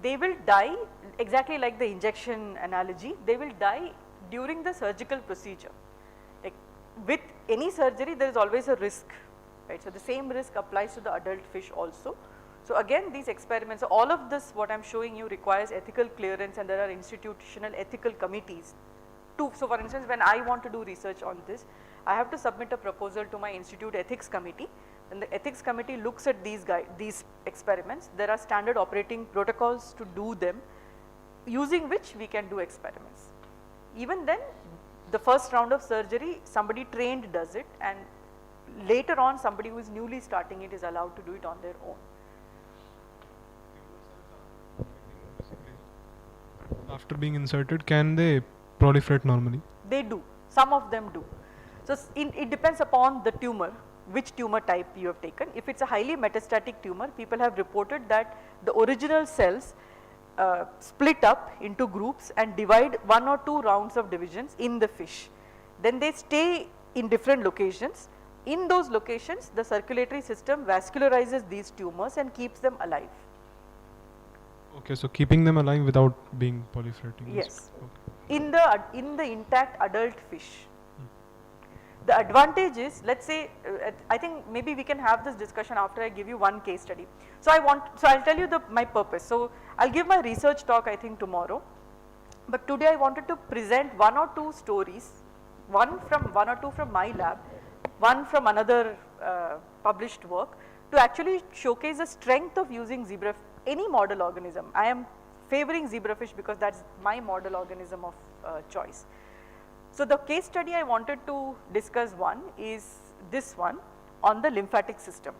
They will die exactly like the injection analogy. They will die during the surgical procedure. Like with any surgery, there is always a risk, right? So the same risk applies to the adult fish also. So again, these experiments, so all of this what I am showing you requires ethical clearance, and there are institutional ethical committees to. So for instance, when I want to do research on this, I have to submit a proposal to my institute ethics committee, and the ethics committee looks at these experiments. There are standard operating protocols to do them, using which we can do experiments. Even then, the first round of surgery, somebody trained does it, and later on somebody who is newly starting it is allowed to do it on their own. After being inserted, can they proliferate normally? They do, some of them do. So it depends upon the tumor, which tumor type you have taken. If it's a highly metastatic tumor, people have reported that the original cells split up into groups and divide 1 or 2 rounds of divisions in the fish. Then they stay in different locations. In those locations, the circulatory system vascularizes these tumors and keeps them alive. Okay, so keeping them alive without being proliferating. Yes. Okay. In the intact adult fish. The advantage is, let's say, I think maybe we can have this discussion after I give you one case study. So I'll tell you my purpose. So I'll give my research talk I think tomorrow, but today I wanted to present 1 or 2 stories, one or two from my lab, one from another published work, to actually showcase the strength of using any model organism. I am favoring zebrafish because that's my model organism of choice. So the case study I wanted to discuss one is this one on the lymphatic system.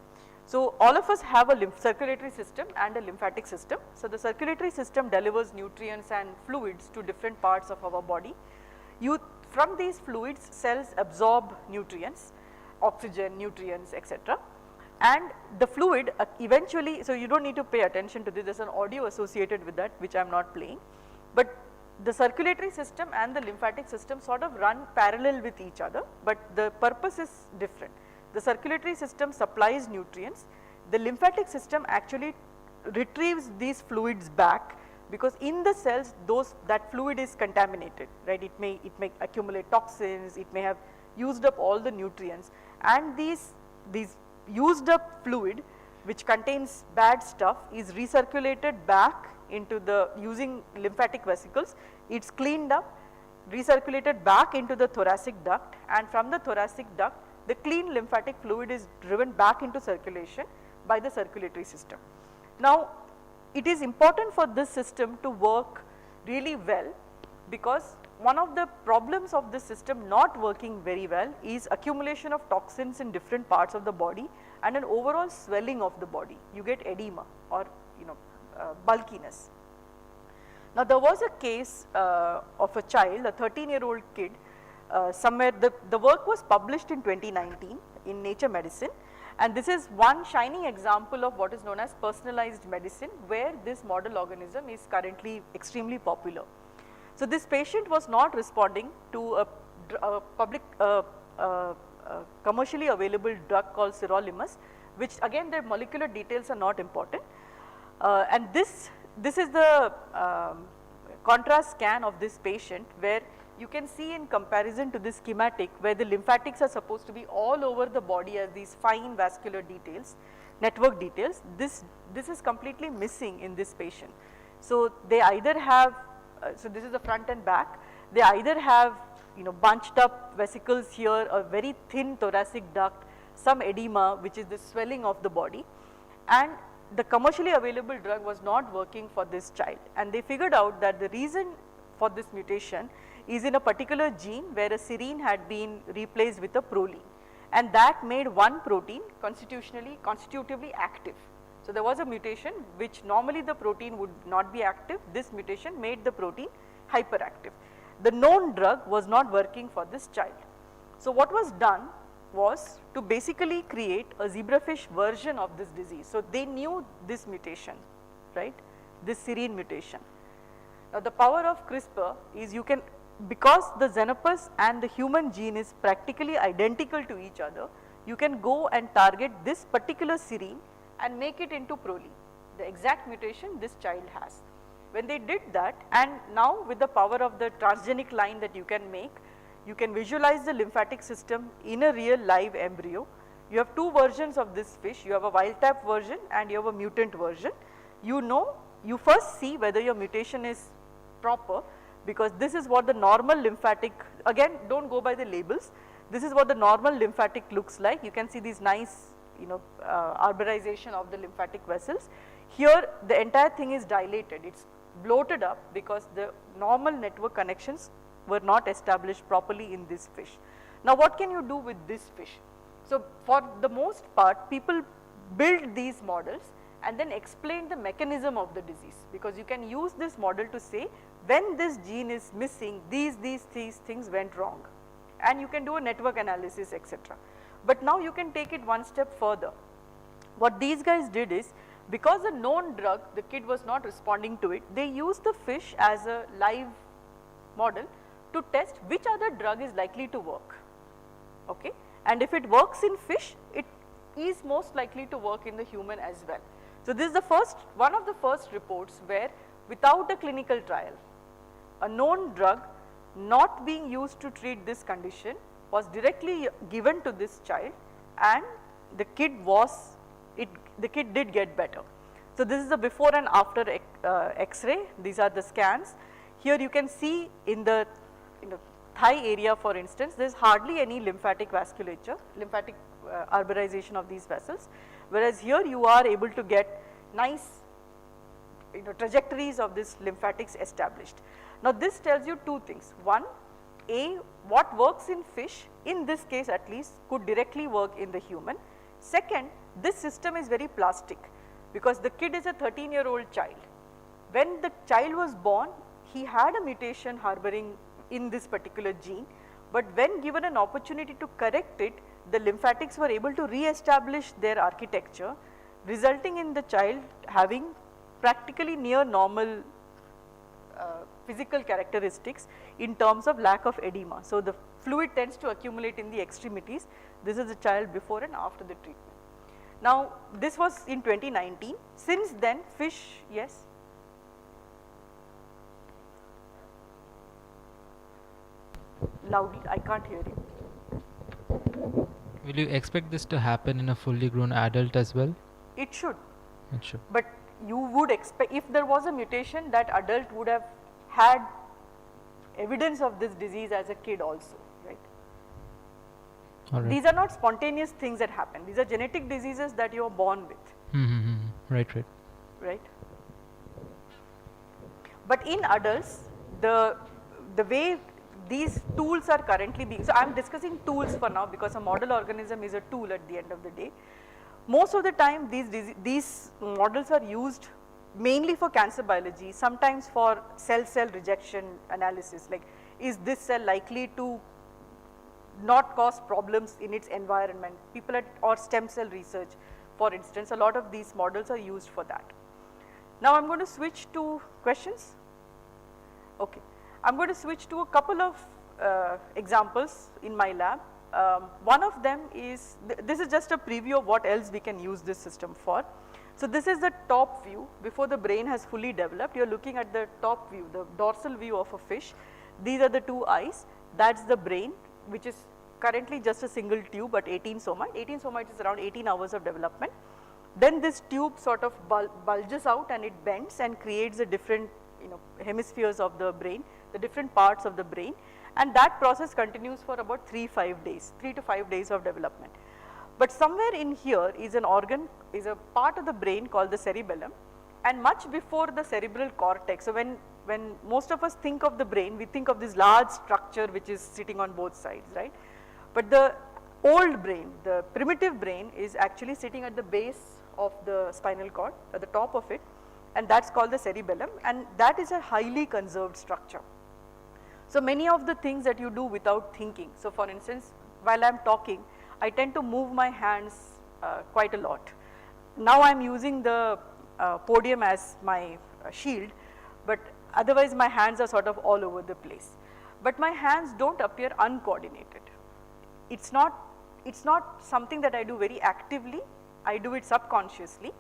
So all of us have a circulatory system and a lymphatic system. So the circulatory system delivers nutrients and fluids to different parts of our body. From these fluids, cells absorb nutrients, oxygen, nutrients, etc. And the fluid eventually, so you don't need to pay attention to this, there's an audio associated with that which I am not playing, but the circulatory system and the lymphatic system sort of run parallel with each other, but the purpose is different. The circulatory system supplies nutrients, the lymphatic system actually retrieves these fluids back, because in the cells that fluid is contaminated, right? It may accumulate toxins, it may have used up all the nutrients, and these used up fluid which contains bad stuff is recirculated back into using lymphatic vesicles. It's cleaned up, recirculated back into the thoracic duct, and from the thoracic duct the clean lymphatic fluid is driven back into circulation by the circulatory system. Now, it is important for this system to work really well, because one of the problems of this system not working very well is accumulation of toxins in different parts of the body and an overall swelling of the body. You get edema or bulkiness. Now, there was a case of a child, a 13-year-old kid, somewhere the work was published in 2019 in Nature Medicine, and this is one shining example of what is known as personalized medicine, where this model organism is currently extremely popular. So, this patient was not responding to a public commercially available drug called sirolimus, which again their molecular details are not important, and this is the contrast scan of this patient, where you can see in comparison to this schematic, where the lymphatics are supposed to be all over the body as these fine vascular details, network details, this is completely missing in this patient. So, they either have, so this is the front and back, they either have bunched up vesicles here, a very thin thoracic duct, some edema which is the swelling of the body, and the commercially available drug was not working for this child, and they figured out that the reason for this mutation is in a particular gene where a serine had been replaced with a proline, and that made one protein constitutively active. So, there was a mutation which normally the protein would not be active, this mutation made the protein hyperactive. The known drug was not working for this child. So, what was done was to basically create a zebrafish version of this disease. So, they knew this mutation, right, this serine mutation. Now, the power of CRISPR is you can, because the xenopus and the human gene is practically identical to each other, you can go and target this particular serine and make it into proline, the exact mutation this child has. When they did that, and now with the power of the transgenic line that you can make, you can visualize the lymphatic system in a real live embryo. You have two versions of this fish, you have a wild type version and you have a mutant version. You first see whether your mutation is proper, because this is what the normal lymphatic, again do not go by the labels, this is what the normal lymphatic looks like. You can see these nice arborization of the lymphatic vessels. Here the entire thing is dilated, it is bloated up because the normal network connections were not established properly in this fish. Now, what can you do with this fish? So, for the most part people build these models and then explain the mechanism of the disease, because you can use this model to say when this gene is missing, these things went wrong, and you can do a network analysis, etc. But now you can take it one step further. What these guys did is, because the known drug, the kid was not responding to it, they used the fish as a live model to test which other drug is likely to work, okay? And if it works in fish, it is most likely to work in the human as well. So, this is the one of the first reports where without a clinical trial, a known drug not being used to treat this condition was directly given to this child, and the kid did get better. So, this is the before and after X-ray, these are the scans. Here you can see in the thigh area, for instance, there is hardly any lymphatic vasculature, lymphatic arborization of these vessels, whereas here you are able to get nice trajectories of this lymphatics established. Now, this tells you two things. One, what works in fish, in this case at least, could directly work in the human. Second, this system is very plastic, because the kid is a 13-year-old child. When the child was born, he had a mutation harboring in this particular gene, but when given an opportunity to correct it, the lymphatics were able to re-establish their architecture, resulting in the child having practically near normal physical characteristics in terms of lack of edema. So, the fluid tends to accumulate in the extremities. This is the child before and after the treatment. Now, this was in 2019. Since then, fish, yes? Loudly, I can't hear you. Will you expect this to happen in a fully grown adult as well? It should. It should. But you would expect, if there was a mutation, that adult would have had evidence of this disease as a kid also, right? Alright. These are not spontaneous things that happen. These are genetic diseases that you are born with, Right. right? But in adults, the way these tools are currently being, so I am discussing tools for now because a model organism is a tool at the end of the day. Most of the time these models are used mainly for cancer biology, sometimes for cell rejection analysis, like is this cell likely to not cause problems in its environment. People or stem cell research, for instance, a lot of these models are used for that. Now I am going to switch to questions. Okay, I am going to switch to a couple of examples in my lab. One of them is, this is just a preview of what else we can use this system for. So this is the top view before the brain has fully developed. You are looking at the top view, the dorsal view of a fish. These are the two eyes, that's the brain, which is currently just a single tube but 18 somite. 18 somite is around 18 hours of development. Then this tube sort of bulges out and it bends and creates the different hemispheres of the brain, the different parts of the brain, and that process continues for about 3 to 5 days of development. But somewhere in here is an organ, is a part of the brain called the cerebellum, and much before the cerebral cortex. So when most of us think of the brain, we think of this large structure which is sitting on both sides, right? But the old brain, the primitive brain, is actually sitting at the base of the spinal cord, at the top of it, and that's called the cerebellum, and that is a highly conserved structure. So many of the things that you do without thinking, so for instance, while I am talking, I tend to move my hands quite a lot. Now I am using the podium as my shield, but otherwise my hands are sort of all over the place. But my hands don't appear uncoordinated. It's not something that I do very actively, I do it subconsciously.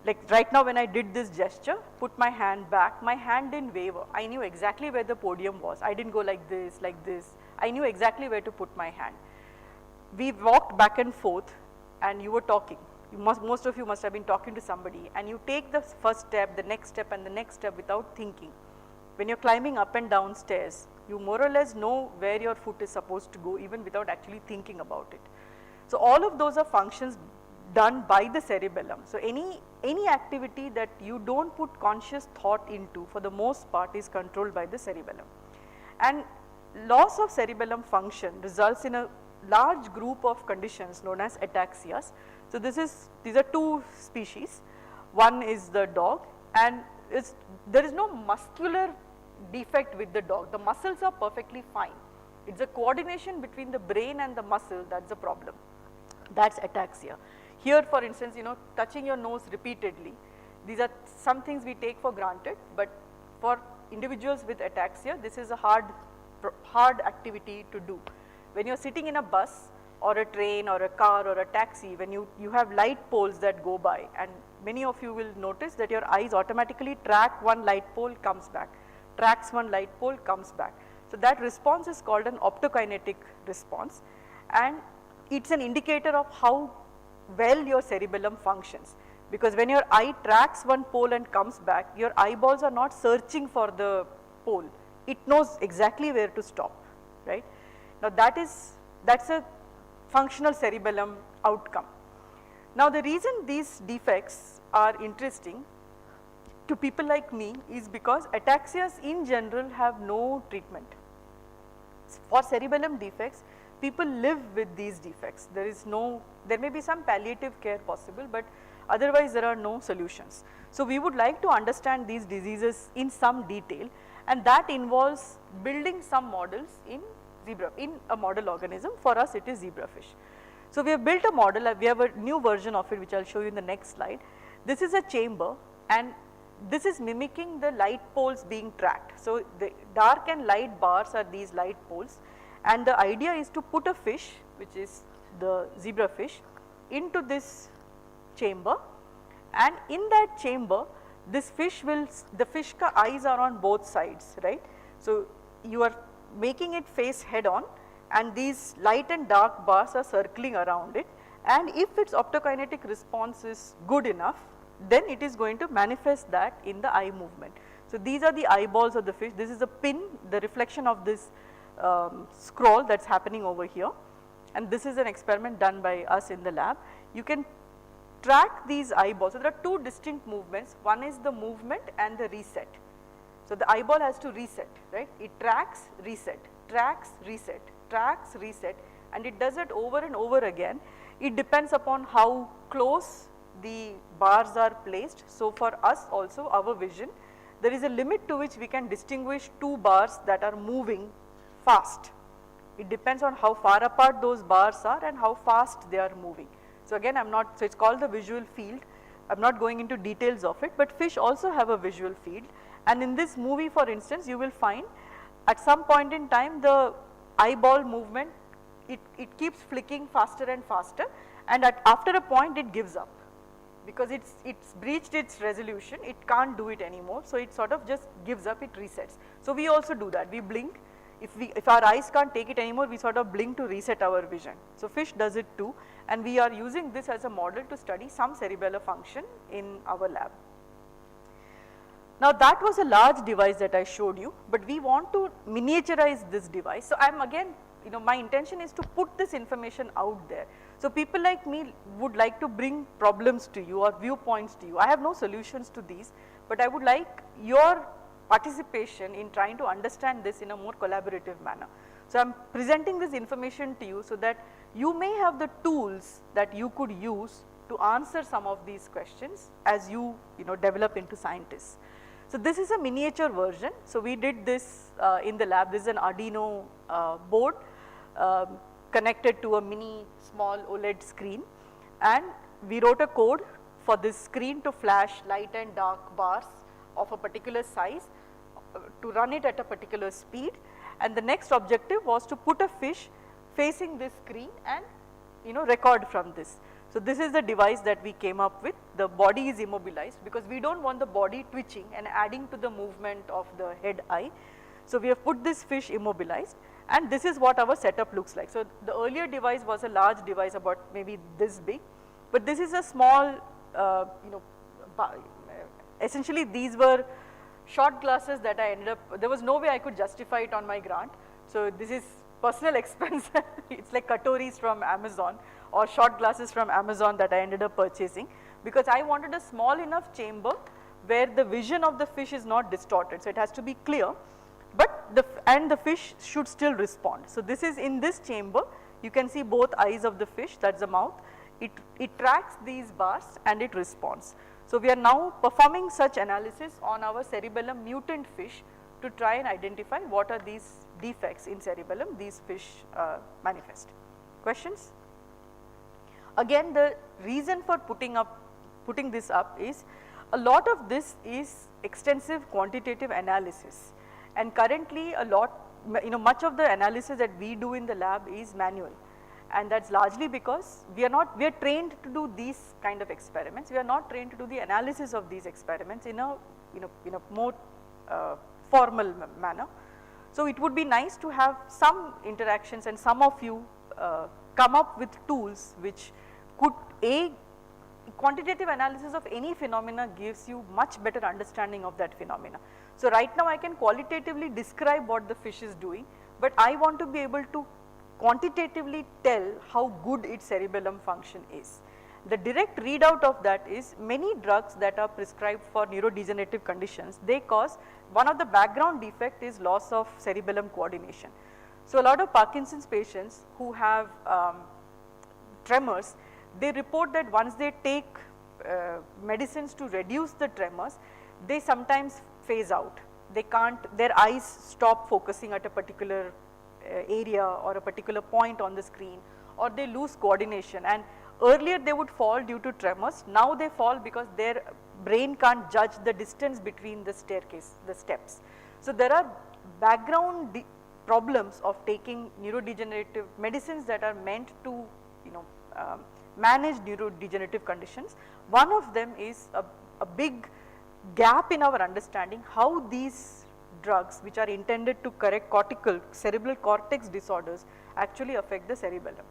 Like right now when I did this gesture, put my hand back, my hand didn't waver. I knew exactly where the podium was. I didn't go like this. I knew exactly where to put my hand. We walked back and forth and you were talking. Most of you must have been talking to somebody, and you take the first step, the next step and the next step without thinking. When you're climbing up and down stairs, you more or less know where your foot is supposed to go even without actually thinking about it. So all of those are functions done by the cerebellum. So any activity that you don't put conscious thought into, for the most part, is controlled by the cerebellum. And loss of cerebellum function results in a large group of conditions known as ataxias. So these are two species. One is the dog, and there is no muscular defect with the dog. The muscles are perfectly fine. It's a coordination between the brain and the muscle that's the problem. That's ataxia. Here, for instance, touching your nose repeatedly, these are some things we take for granted, but for individuals with ataxia, this is a hard activity to do. When you're sitting in a bus or a train or a car or a taxi, when you have light poles that go by, and many of you will notice that your eyes automatically track one light pole, comes back, tracks one light pole, comes back. So that response is called an optokinetic response, and it's an indicator of how well your cerebellum functions, because when your eye tracks one pole and comes back, your eyeballs are not searching for the pole. It knows exactly where to stop, right? Now that's a functional cerebellum outcome. Now the reason these defects are interesting to people like me is because ataxias in general have no treatment. For cerebellum defects, people live with these defects. There may be some palliative care possible, but otherwise there are no solutions. So we would like to understand these diseases in some detail, and that involves building some models in a model organism. For us it is zebrafish. So we have built a model, we have a new version of it which I will show you in the next slide. This is a chamber, and this is mimicking the light poles being tracked. So the dark and light bars are these light poles, and the idea is to put a fish, which is the zebrafish, into this chamber, and in that chamber this fish the fish ka eyes are on both sides, right? So you are making it face head on, and these light and dark bars are circling around it, and if its optokinetic response is good enough, then it is going to manifest that in the eye movement. So these are the eyeballs of the fish. This is a pin, the reflection of this scroll that's happening over here, and this is an experiment done by us in the lab. You can track these eyeballs. So there are two distinct movements. One is the movement and the reset. So the eyeball has to reset, right? It tracks, reset, tracks, reset, tracks, reset, and it does it over and over again. It depends upon how close the bars are placed. So for us also, our vision, there is a limit to which we can distinguish two bars that are moving fast. It depends on how far apart those bars are and how fast they are moving. So again, so it's called the visual field. I'm not going into details of it, but fish also have a visual field. And in this movie, for instance, you will find at some point in time, the eyeball movement, it keeps flicking faster and faster, and after a point it gives up because it's breached its resolution, it can't do it anymore, so it sort of just gives up, it resets. So we also do that, we blink. If our eyes can't take it anymore, we sort of blink to reset our vision. So fish does it too, and we are using this as a model to study some cerebellar function in our lab. Now that was a large device that I showed you, but we want to miniaturize this device. So I'm again, my intention is to put this information out there. So people like me would like to bring problems to you or viewpoints to you. I have no solutions to these, but I would like your participation in trying to understand this in a more collaborative manner. So I'm presenting this information to you so that you may have the tools that you could use to answer some of these questions as you develop into scientists. So this is a miniature version. So we did this in the lab. This is an Arduino board connected to a mini small OLED screen, and we wrote a code for this screen to flash light and dark bars of a particular size, to run it at a particular speed, and the next objective was to put a fish facing this screen and record from this. So this is the device that we came up with. The body is immobilized because we don't want the body twitching and adding to the movement of the head eye. So we have put this fish immobilized, and this is what our setup looks like. So the earlier device was a large device about maybe this big, but this is a small, essentially these were shot glasses that I ended up, there was no way I could justify it on my grant. So this is personal expense. It's like katoris from Amazon or shot glasses from Amazon that I ended up purchasing, because I wanted a small enough chamber where the vision of the fish is not distorted. So it has to be clear, but the fish should still respond. So this is in this chamber, you can see both eyes of the fish, that's the mouth. It tracks these bars and it responds. So we are now performing such analysis on our cerebellum mutant fish to try and identify what are these defects in cerebellum these fish manifest. Questions? Again, the reason for putting this up is a lot of this is extensive quantitative analysis, and currently much of the analysis that we do in the lab is manual, and that's largely because we are trained to do these kind of experiments. We are not trained to do the analysis of these experiments in a more formal manner. So it would be nice to have some interactions, and some of you come up with tools which could, quantitative analysis of any phenomena gives you much better understanding of that phenomena. So right now I can qualitatively describe what the fish is doing, but I want to be able to quantitatively tell how good its cerebellum function is. The direct readout of that is many drugs that are prescribed for neurodegenerative conditions, they cause, one of the background defect is loss of cerebellum coordination. So a lot of Parkinson's patients who have tremors, they report that once they take medicines to reduce the tremors, they sometimes phase out. They can't, their eyes stop focusing at a particular area or a particular point on the screen, or they lose coordination. And earlier they would fall due to tremors, now they fall because their brain can't judge the distance between the steps. So there are background problems of taking neurodegenerative medicines that are meant to manage neurodegenerative conditions. One of them is a big gap in our understanding how these drugs, which are intended to correct cerebral cortex disorders, actually affect the cerebellum.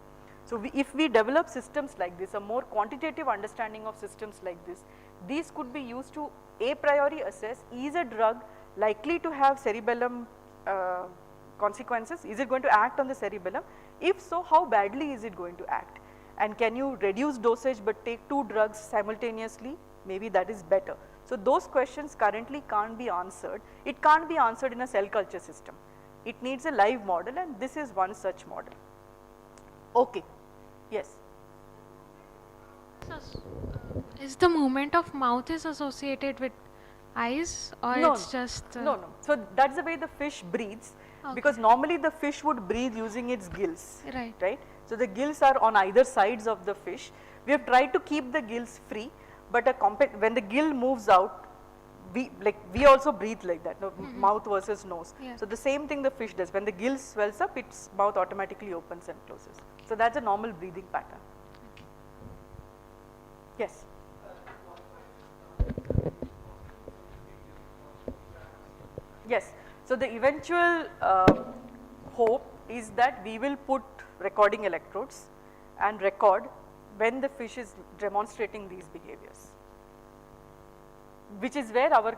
So if we develop systems like this, a more quantitative understanding of systems like this, these could be used to a priori assess, is a drug likely to have cerebellum consequences, is it going to act on the cerebellum, If so, how badly is it going to act? And can you reduce dosage but take 2 drugs simultaneously? Maybe that is better. So those questions currently can't be answered. It can't be answered in a cell culture system. It needs a live model, and this is one such model. Okay, yes. Is the movement of mouth is associated with eyes, or No, it's just no. So that's the way the fish breathes, because normally the fish would breathe using its gills, Right. So the gills are on either sides of the fish. We have tried to keep the gills free, but when the gill moves out, we also breathe like that, no, mouth versus nose. Yeah. So the same thing the fish does. When the gill swells up, its mouth automatically opens and closes. So that's a normal breathing pattern. Yes. Yes. So the eventual hope is that we will put recording electrodes and record when the fish is demonstrating these behaviors, which is where our,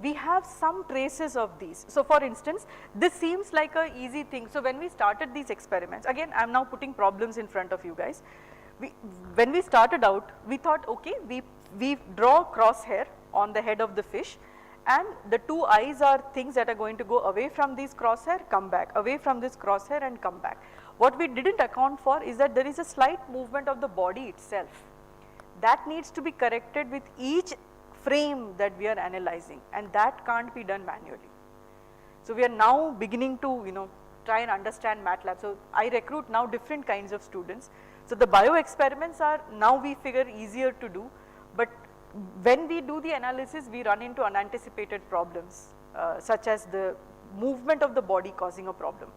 we have some traces of these. So for instance, this seems like a easy thing. So when we started these experiments, again I am now putting problems in front of you guys. When we started out, we thought, okay, we draw a crosshair on the head of the fish, and the 2 eyes are things that are going to go away from these crosshair, come back, away from this crosshair and come back. What we didn't account for is that there is a slight movement of the body itself. That needs to be corrected with each frame that we are analyzing, and that can't be done manually. So we are now beginning to, try and understand MATLAB. So I recruit now different kinds of students. So the bio experiments are now we figure easier to do, but when we do the analysis, we run into unanticipated problems, such as the movement of the body causing a problem.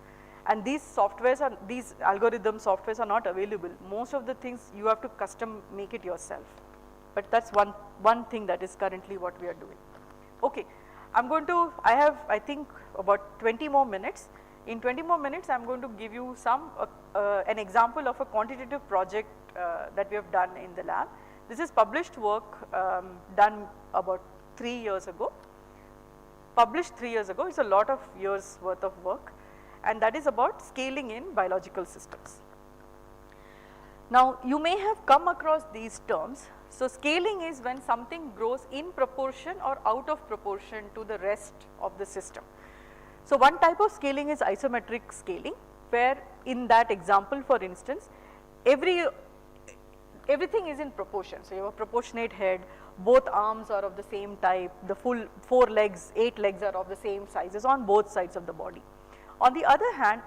And these algorithm softwares are not available. Most of the things you have to custom make it yourself. But that's one thing that is currently what we are doing. Okay, I have I think about 20 more minutes. In 20 more minutes, I'm going to give you an example of a quantitative project that we have done in the lab. This is published work done about 3 years ago. Published 3 years ago, it's a lot of years worth of work, and that is about scaling in biological systems. Now, you may have come across these terms. So scaling is when something grows in proportion or out of proportion to the rest of the system. So one type of scaling is isometric scaling, where in that example, for instance, everything is in proportion. So you have a proportionate head, both arms are of the same type, the full 4 legs, 8 legs are of the same sizes on both sides of the body. On the other hand,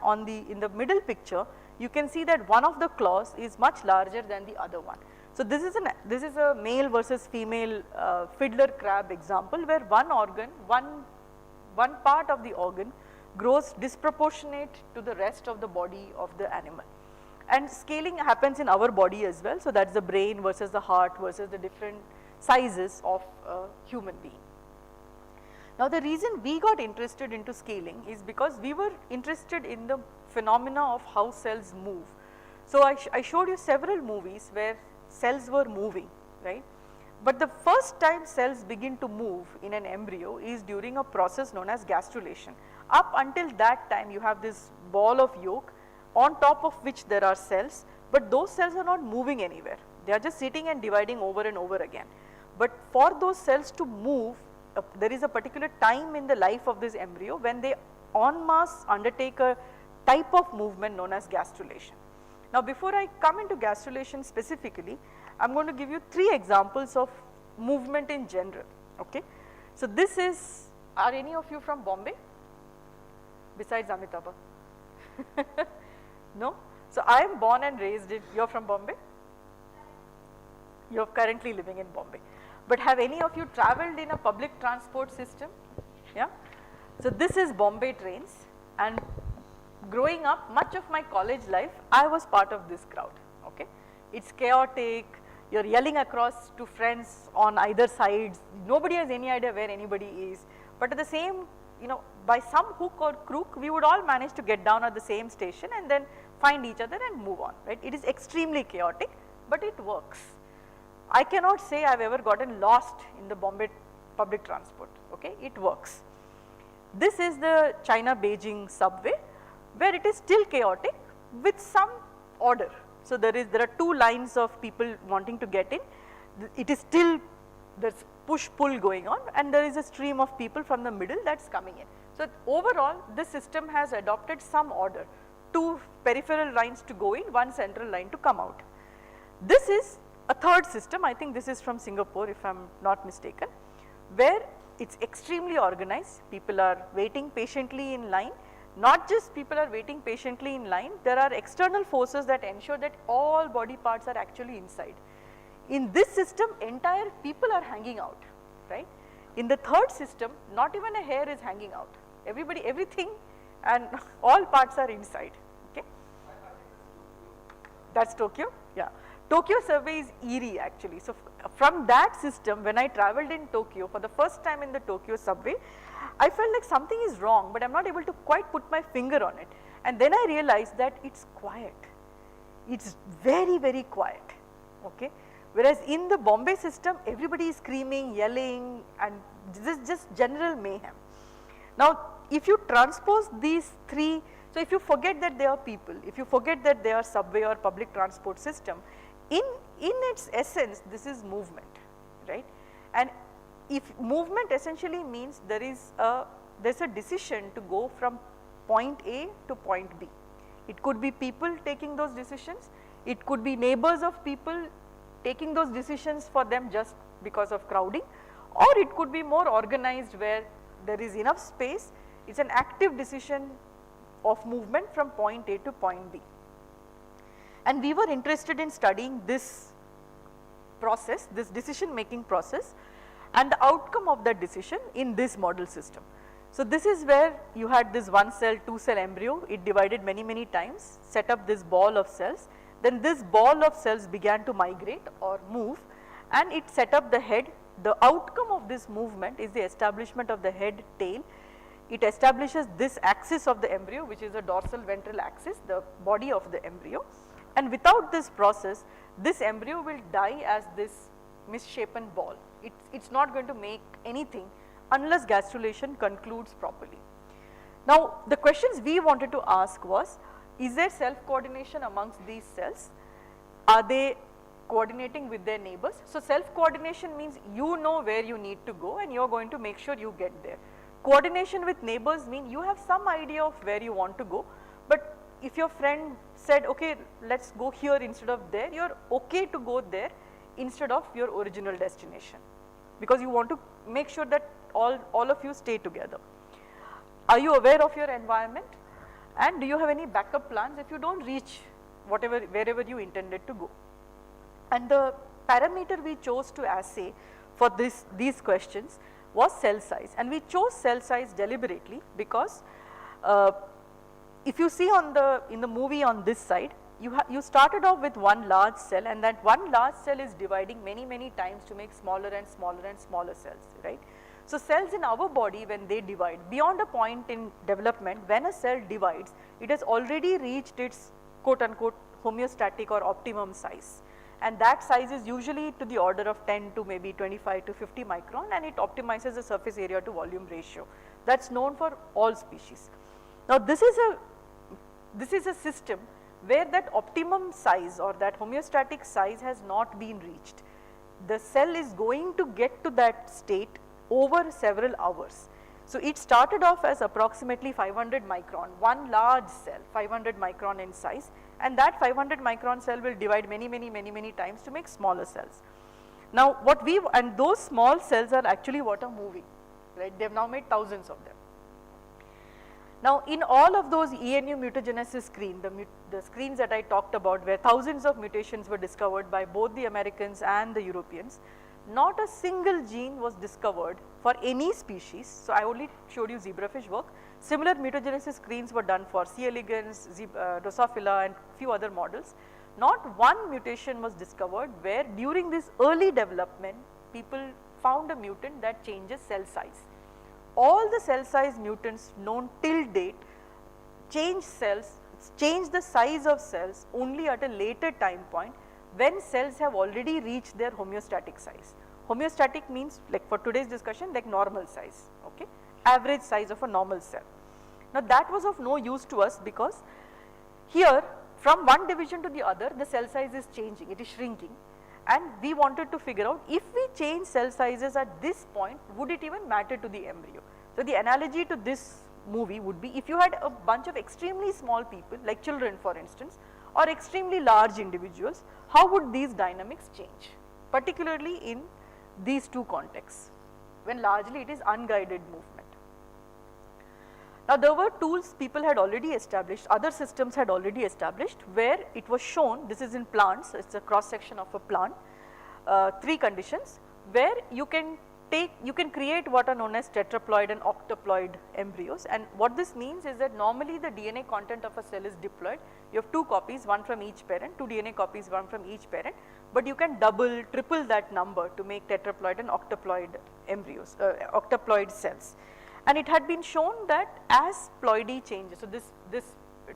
in the middle picture, you can see that one of the claws is much larger than the other one. So this is a male versus female fiddler crab example, where one part of the organ grows disproportionate to the rest of the body of the animal. And scaling happens in our body as well. So that's the brain versus the heart versus the different sizes of a human being. Now the reason we got interested into scaling is because we were interested in the phenomena of how cells move. So I showed you several movies where cells were moving, right? But the first time cells begin to move in an embryo is during a process known as gastrulation. Up until that time, you have this ball of yolk on top of which there are cells, but those cells are not moving anywhere. They are just sitting and dividing over and over again. But for those cells to move, there is a particular time in the life of this embryo when they en masse undertake a type of movement known as gastrulation. Now before I come into gastrulation specifically, I am going to give you 3 examples of movement in general, okay. So this is, are any of you from Bombay besides Amitabh? No? So I am born and raised in, you are from Bombay? You are currently living in Bombay. But have any of you traveled in a public transport system? Yeah. So this is Bombay trains, and growing up, much of my college life, I was part of this crowd, okay. It's chaotic, you're yelling across to friends on either sides, nobody has any idea where anybody is, but at the same, by some hook or crook, we would all manage to get down at the same station and then find each other and move on, right. It is extremely chaotic, but it works. I cannot say I've ever gotten lost in the Bombay public transport, okay, it works. This is the China Beijing subway. where it is still chaotic with some order. So there are two lines of people wanting to get in, it is still, there's push pull going on, and there is a stream of people from the middle that's coming in. So overall this system has adopted some order, two peripheral lines to go in, one central line to come out. This is a third system, I think this is from Singapore if I am not mistaken, where it is extremely organized, people are waiting patiently in line. Not just people are waiting patiently in line, there are external forces that ensure that all body parts are actually inside. In this system, entire people are hanging out, right. In the third system, not even a hair is hanging out, everybody, everything and all parts are inside, okay. That's Tokyo, yeah. Tokyo survey is eerie actually. So from that system, when I traveled in Tokyo for the first time in the Tokyo subway, I felt like something is wrong, but I am not able to quite put my finger on it. And then I realized that it's quiet, it's very, very quiet, okay. Whereas in the Bombay system, everybody is screaming, yelling, and this is just general mayhem. Now, if you transpose these three, so if you forget that they are people, if you forget that they are subway or public transport system, in its essence, this is movement, right. And if movement essentially means there's a decision to go from point A to point B. It could be people taking those decisions, it could be neighbors of people taking those decisions for them just because of crowding, or it could be more organized where there is enough space, it is an active decision of movement from point A to point B. And we were interested in studying this process, this decision making process, and the outcome of that decision in this model system. So this is where you had this 1 cell, 2 cell embryo, it divided many, many times, set up this ball of cells, then this ball of cells began to migrate or move, and it set up the head. The outcome of this movement is the establishment of the head tail. It establishes this axis of the embryo, which is the dorsal ventral axis, the body of the embryo. And without this process, this embryo will die as this misshapen ball. It's not going to make anything unless gastrulation concludes properly. Now, the questions we wanted to ask was, is there self-coordination amongst these cells? Are they coordinating with their neighbors? So self-coordination means you know where you need to go and you are going to make sure you get there. Coordination with neighbors mean you have some idea of where you want to go, but if your friend said, okay, let's go here instead of there, you are okay to go there instead of your original destination, because you want to make sure that all of you stay together. Are you aware of your environment, and do you have any backup plans if you don't reach wherever you intended to go? And the parameter we chose to assay for these questions was cell size, and we chose cell size deliberately because if you see in the movie on this side, you started off with one large cell, and that one large cell is dividing many times to make smaller and smaller and smaller cells, right. So cells in our body, when they divide beyond a point in development, when a cell divides, it has already reached its quote unquote homeostatic or optimum size, and that size is usually to the order of 10 to maybe 25 to 50 micron, and it optimizes the surface area to volume ratio. That's known for all species. Now this is a system where that optimum size or that homeostatic size has not been reached. The cell is going to get to that state over several hours. So it started off as approximately 500 micron, one large cell, 500 micron in size, and that 500 micron cell will divide many times to make smaller cells. Now and those small cells are actually what are moving, right? They have now made thousands of them. Now in all of those ENU mutagenesis screen, the screens that I talked about where thousands of mutations were discovered by both the Americans and the Europeans, not a single gene was discovered for any species. So I only showed you zebrafish work. Similar mutagenesis screens were done for C. elegans, Drosophila, and few other models. Not one mutation was discovered where during this early development people found a mutant that changes cell size. All the cell size mutants known till date change the size of cells only at a later time point when cells have already reached their homeostatic size. Homeostatic means, like for today's discussion, like normal size, okay, average size of a normal cell. Now that was of no use to us because here from one division to the other the cell size is changing, it is shrinking, and we wanted to figure out if we change cell sizes at this point, would it even matter to the embryo. So the analogy to this movie would be if you had a bunch of extremely small people like children for instance, or extremely large individuals, how would these dynamics change, particularly in these two contexts when largely it is unguided movement. Now there were tools people had already established, other systems had already established where it was shown, this is in plants, it is a cross section of a plant, 3 conditions where you can create what are known as tetraploid and octoploid embryos, and what this means is that normally the DNA content of a cell is diploid, you have 2 copies, one from each parent, 2 DNA copies, one from each parent, but you can double, triple that number to make tetraploid and octoploid embryos, octoploid cells. And it had been shown that as ploidy changes, so this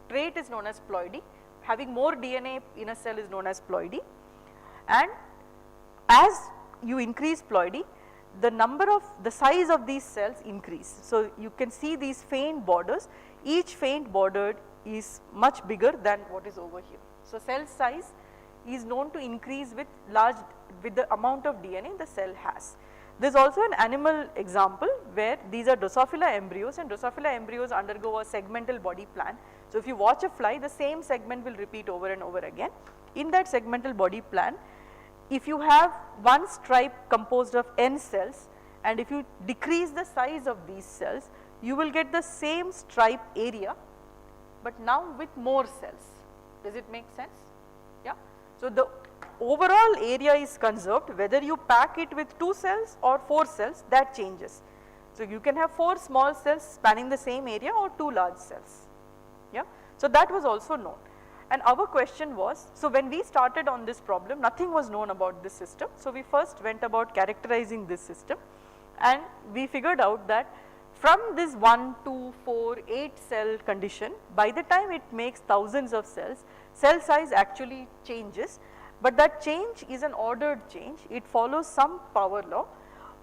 trait is known as ploidy, having more DNA in a cell is known as ploidy, and as you increase ploidy, the size of these cells increase. So you can see these faint borders, each faint border is much bigger than what is over here. So cell size is known to increase with the amount of DNA the cell has. There is also an animal example where these are Drosophila embryos, and Drosophila embryos undergo a segmental body plan. So if you watch a fly, the same segment will repeat over and over again. In that segmental body plan, if you have one stripe composed of n cells, and if you decrease the size of these cells, you will get the same stripe area, but now with more cells. Does it make sense? Yeah. So the overall area is conserved, whether you pack it with 2 cells or 4 cells, that changes. So you can have 4 small cells spanning the same area or 2 large cells. Yeah. So that was also known. And our question was, so when we started on this problem, nothing was known about this system. So we first went about characterizing this system, and we figured out that from this 1, 2, 4, 8 cell condition, by the time it makes thousands of cells, cell size actually changes, but that change is an ordered change, it follows some power law.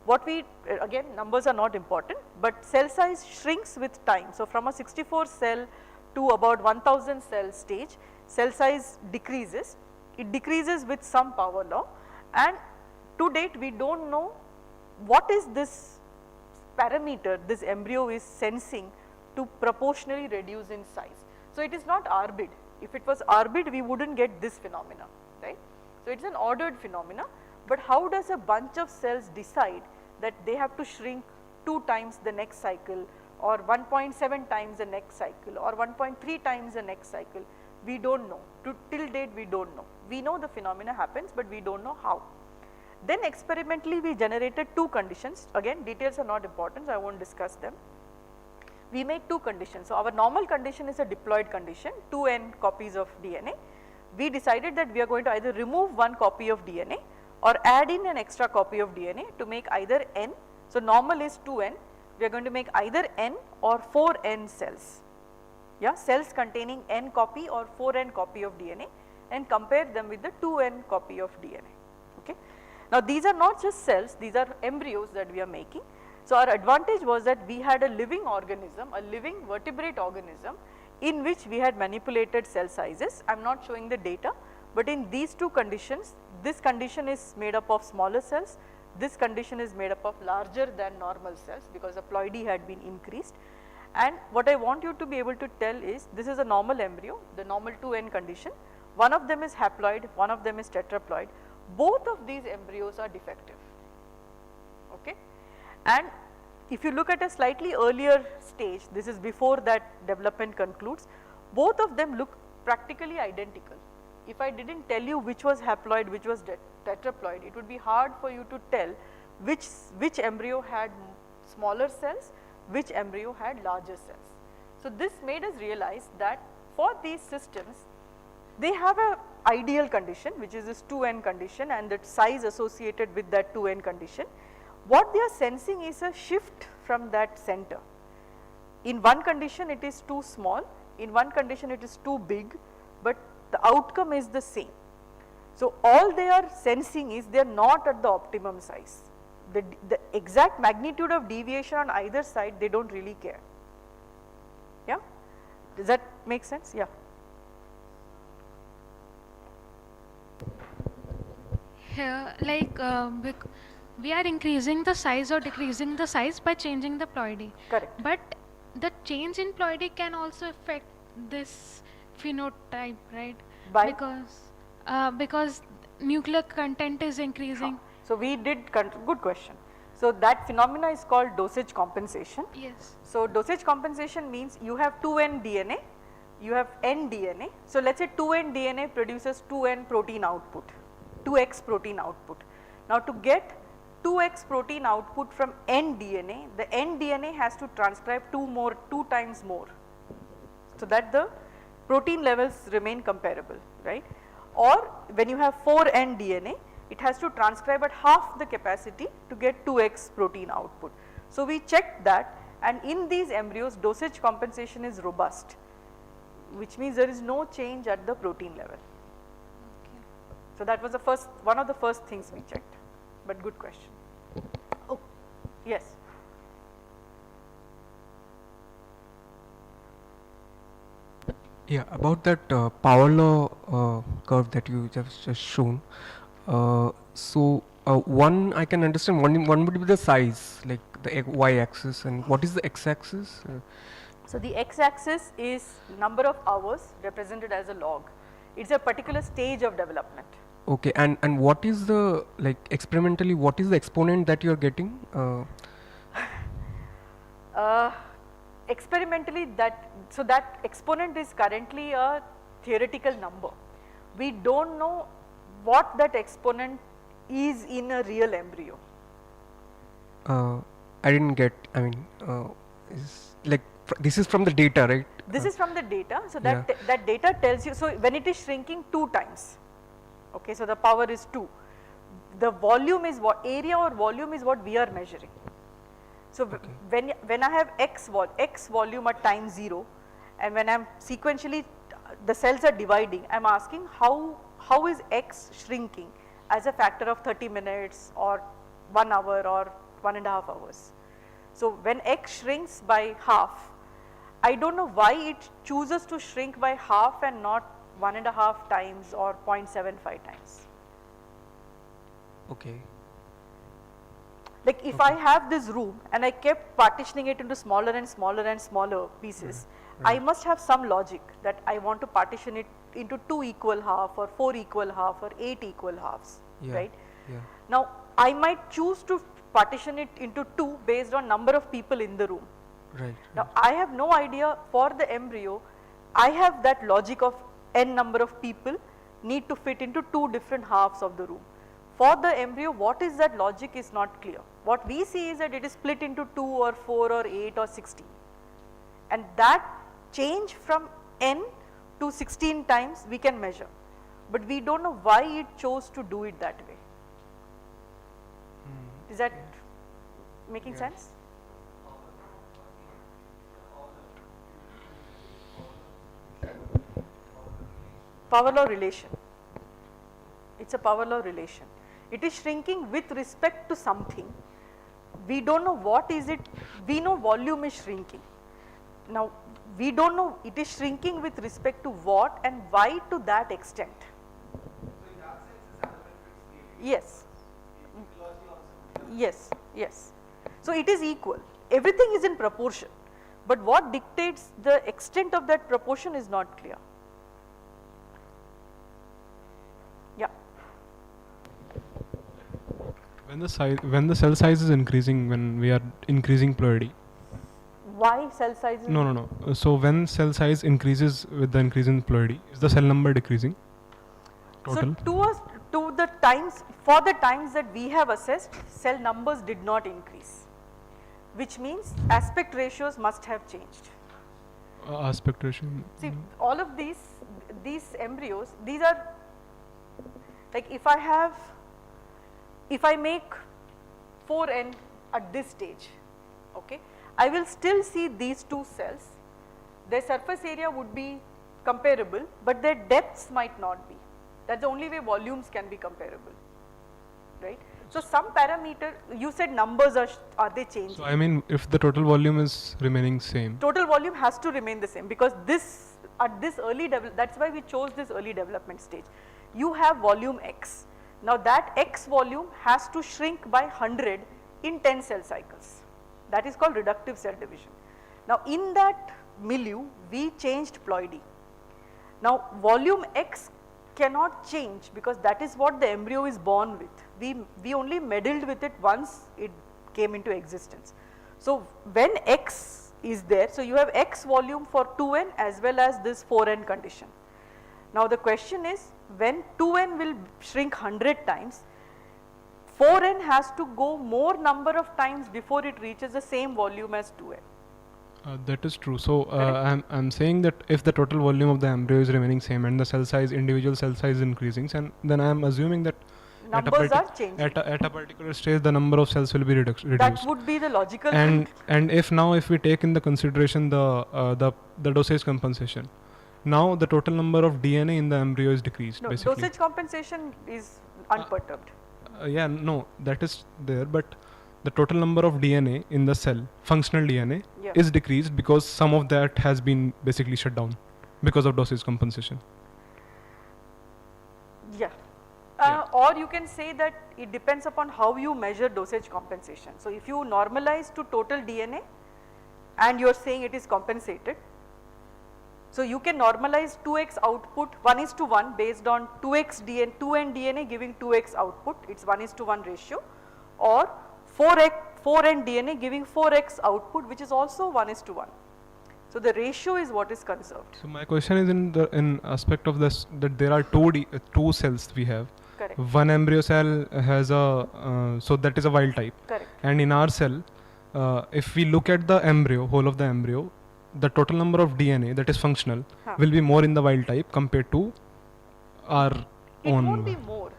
What we, again numbers are not important, but cell size shrinks with time. So from a 64 cell to about 1000 cell stage, cell size decreases, it decreases with some power law, and to date we do not know what is this parameter this embryo is sensing to proportionally reduce in size. So it is not arbid, if it was arbid we would not get this phenomena, right. So it is an ordered phenomena, but how does a bunch of cells decide that they have to shrink 2 times the next cycle, or 1.7 times the next cycle, or 1.3 times the next cycle? We do not know, till date we do not know. We know the phenomena happens, but we do not know how. Then experimentally we generated 2 conditions, again details are not important, so I will not discuss them. We made 2 conditions. So our normal condition is a diploid condition, 2n copies of DNA. We decided that we are going to either remove 1 copy of DNA or add in an extra copy of DNA to make either n. So normal is 2n, we are going to make either n or 4n cells. Yeah, cells containing n copy or 4n copy of DNA, and compare them with the 2n copy of DNA. Okay. Now these are not just cells, these are embryos that we are making. So our advantage was that we had a living organism, a living vertebrate organism in which we had manipulated cell sizes. I am not showing the data, but in these 2 conditions, this condition is made up of smaller cells, this condition is made up of larger than normal cells because the ploidy had been increased. And what I want you to be able to tell is, this is a normal embryo, the normal 2n condition, one of them is haploid, one of them is tetraploid, both of these embryos are defective, okay. And if you look at a slightly earlier stage, this is before that development concludes, both of them look practically identical. If I did not tell you which was haploid, which was tetraploid, it would be hard for you to tell which embryo had smaller cells, which embryo had larger cells. So this made us realize that for these systems, they have a ideal condition, which is this 2n condition and the size associated with that 2n condition. What they are sensing is a shift from that center. In one condition it is too small, in one condition it is too big, but the outcome is the same. So all they are sensing is they are not at the optimum size. The exact magnitude of deviation on either side, they do not really care. Yeah? Does that make sense? Yeah. Here, like, we are increasing the size or decreasing the size by changing the ploidy. Correct. But the change in ploidy can also affect this phenotype, right? Why? Because nuclear content is increasing. So we did, good question. So that phenomena is called dosage compensation. Yes. So dosage compensation means you have 2n DNA, you have n DNA. So let's say 2n DNA produces 2n protein output, 2x protein output. Now to get 2x protein output from n DNA, the n DNA has to transcribe 2 times more, so that the protein levels remain comparable, right? Or when you have 4n DNA, it has to transcribe at half the capacity to get 2x protein output. So we checked that, and in these embryos dosage compensation is robust, which means there is no change at the protein level. Okay. So that was the one of the first things we checked, but good question. Oh, yes. Yeah, about that power law curve that you just shown. One I can understand. One would be the size, like the y-axis, and what is the x-axis? So the x-axis is number of hours represented as a log. It's a particular stage of development. Okay, and what is the, like, experimentally, what is the exponent that you are getting? Experimentally, that exponent is currently a theoretical number. We don't know what that exponent is in a real embryo. I didn't get. I mean, this is from the data, right? This is from the data. So that data tells you. So when it is shrinking 2 times, okay. So the power is 2. The volume is what, area or volume is what we are measuring. So when I have x volume at time 0, and when I am sequentially, the cells are dividing, I am asking how is x shrinking as a factor of 30 minutes or 1 hour or 1.5 hours. So when x shrinks by half, I don't know why it chooses to shrink by half and not 1.5 times or 0.75 times. Okay. Like if I have this room and I kept partitioning it into smaller and smaller and smaller pieces, I must have some logic that I want to partition it into 2 equal half or 4 equal half or 8 equal halves, right? Yeah. Now I might choose to partition it into 2 based on number of people in the room. Right. Now I have no idea for the embryo, I have that logic of n number of people need to fit into 2 different halves of the room. For the embryo, what is that logic is not clear. What we see is that it is split into 2 or 4 or 8 or 16, and that change from n to 16 times we can measure, but we don't know why it chose to do it that way. Is that making sense? Power law relation. It's a power law relation. It is shrinking with respect to something. We don't know what is it. We know volume is shrinking. Now we don't know it is shrinking with respect to what and why to that extent. Yes. Yes, yes. So it is equal. Everything is in proportion, but what dictates the extent of that proportion is not clear. Yeah. When the cell size is increasing, when we are increasing ploidy. Why cell size? No. So when cell size increases with the increase in ploidy, is the cell number decreasing? Total? So to the times, for the times that we have assessed, cell numbers did not increase, which means aspect ratios must have changed. Aspect ratio. See, all of these embryos, these are like if I make 4n at this stage, okay, I will still see these 2 cells. Their surface area would be comparable, but their depths might not be. That's the only way volumes can be comparable, right? So some parameter, you said numbers are they changing? So I mean, if the total volume is remaining same. Total volume has to remain the same because this, at this early that's why we chose this early development stage. You have volume X. Now that X volume has to shrink by 100 in 10 cell cycles. That is called reductive cell division. Now in that milieu, we changed ploidy. Now volume X cannot change because that is what the embryo is born with. We only meddled with it once it came into existence. So when X is there, so you have X volume for 2n as well as this 4n condition. Now the question is, when 2n will shrink 100 times, 4n has to go more number of times before it reaches the same volume as 2n. That is true. So I'm saying that if the total volume of the embryo is remaining same and the cell size, individual cell size is increasing, and then I'm assuming that numbers are changing. At a particular stage, the number of cells will be reduced. That would be the logical. And if we take in the consideration the dosage compensation, now the total number of DNA in the embryo is decreased. No, basically. dosage compensation is unperturbed. Yeah, no, that is there, but the total number of DNA in the cell, functional DNA, is decreased because some of that has been basically shut down because of dosage compensation. Yeah. Or you can say that it depends upon how you measure dosage compensation. So if you normalize to total DNA and you are saying it is compensated, so you can normalize 2x output 1:1 based on 2x DNA, 2n DNA giving 2x output, it's 1:1 ratio, or 4n DNA giving 4x output, which is also 1:1. So the ratio is what is conserved. So my question is in aspect of this, that there are two cells we have. Correct. One embryo cell has so that is a wild type. Correct. And in our cell, if we look at the embryo, whole of the embryo, the total number of DNA that is functional will be more in the wild type compared to our own. It won't be more.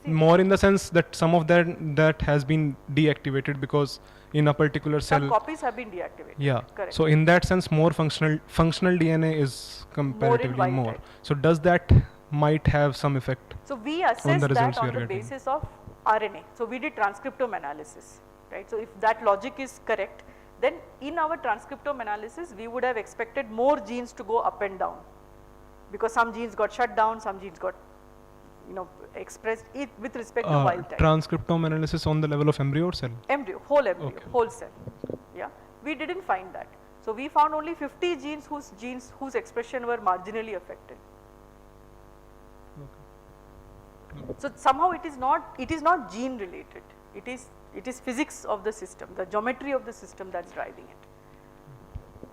More in the sense that some of that has been deactivated because in a particular cell. Some copies have been deactivated. Yeah. Correct. So in that sense, more functional DNA is comparatively more. Type. So does that might have some effect? So we assess that on the basis of RNA. So we did transcriptome analysis, right? So if that logic is correct, then in our transcriptome analysis, we would have expected more genes to go up and down because some genes got shut down, some genes got, expressed it with respect to wild type. Transcriptome analysis on the level of embryo or cell? Embryo, whole cell. Yeah, we didn't find that. So we found only 50 genes whose expression were marginally affected. Okay. So somehow it is not gene related. It is physics of the system, the geometry of the system that's driving it.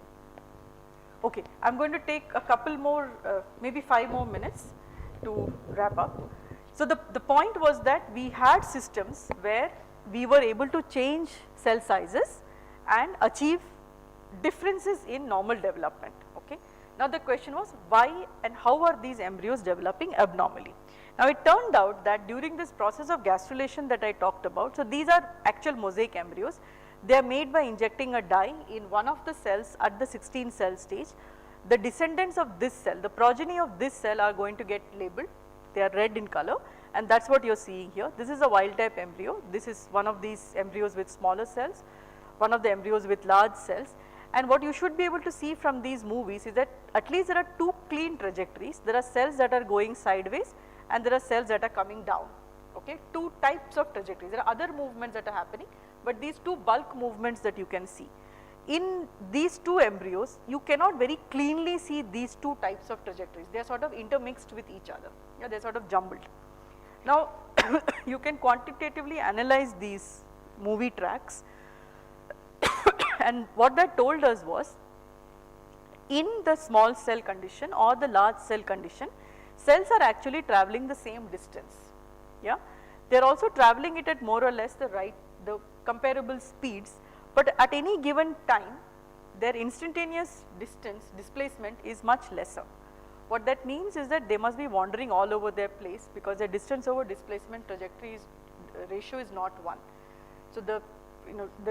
Okay, I'm going to take a couple more, maybe 5 more minutes to wrap up. So the point was that we had systems where we were able to change cell sizes and achieve differences in normal development. Okay. Now the question was why and how are these embryos developing abnormally? Now it turned out that during this process of gastrulation that I talked about, so these are actual mosaic embryos. They are made by injecting a dye in one of the cells at the 16 cell stage. The descendants of this cell, the progeny of this cell are going to get labeled. They are red in color, and that's what you're seeing here. This is a wild type embryo. This is one of these embryos with smaller cells, one of the embryos with large cells. And what you should be able to see from these movies is that at least there are 2 clean trajectories. There are cells that are going sideways and there are cells that are coming down. Okay, 2 types of trajectories. There are other movements that are happening, but these 2 bulk movements that you can see. In these 2 embryos, you cannot very cleanly see these 2 types of trajectories. They are sort of intermixed with each other. Yeah, they are sort of jumbled. Now, you can quantitatively analyze these movie tracks and what that told us was, in the small cell condition or the large cell condition, cells are actually traveling the same distance. Yeah, they are also traveling it at more or less the comparable speeds, but at any given time, their instantaneous displacement is much lesser. What that means is that they must be wandering all over their place because their distance over displacement trajectory ratio is not 1. So the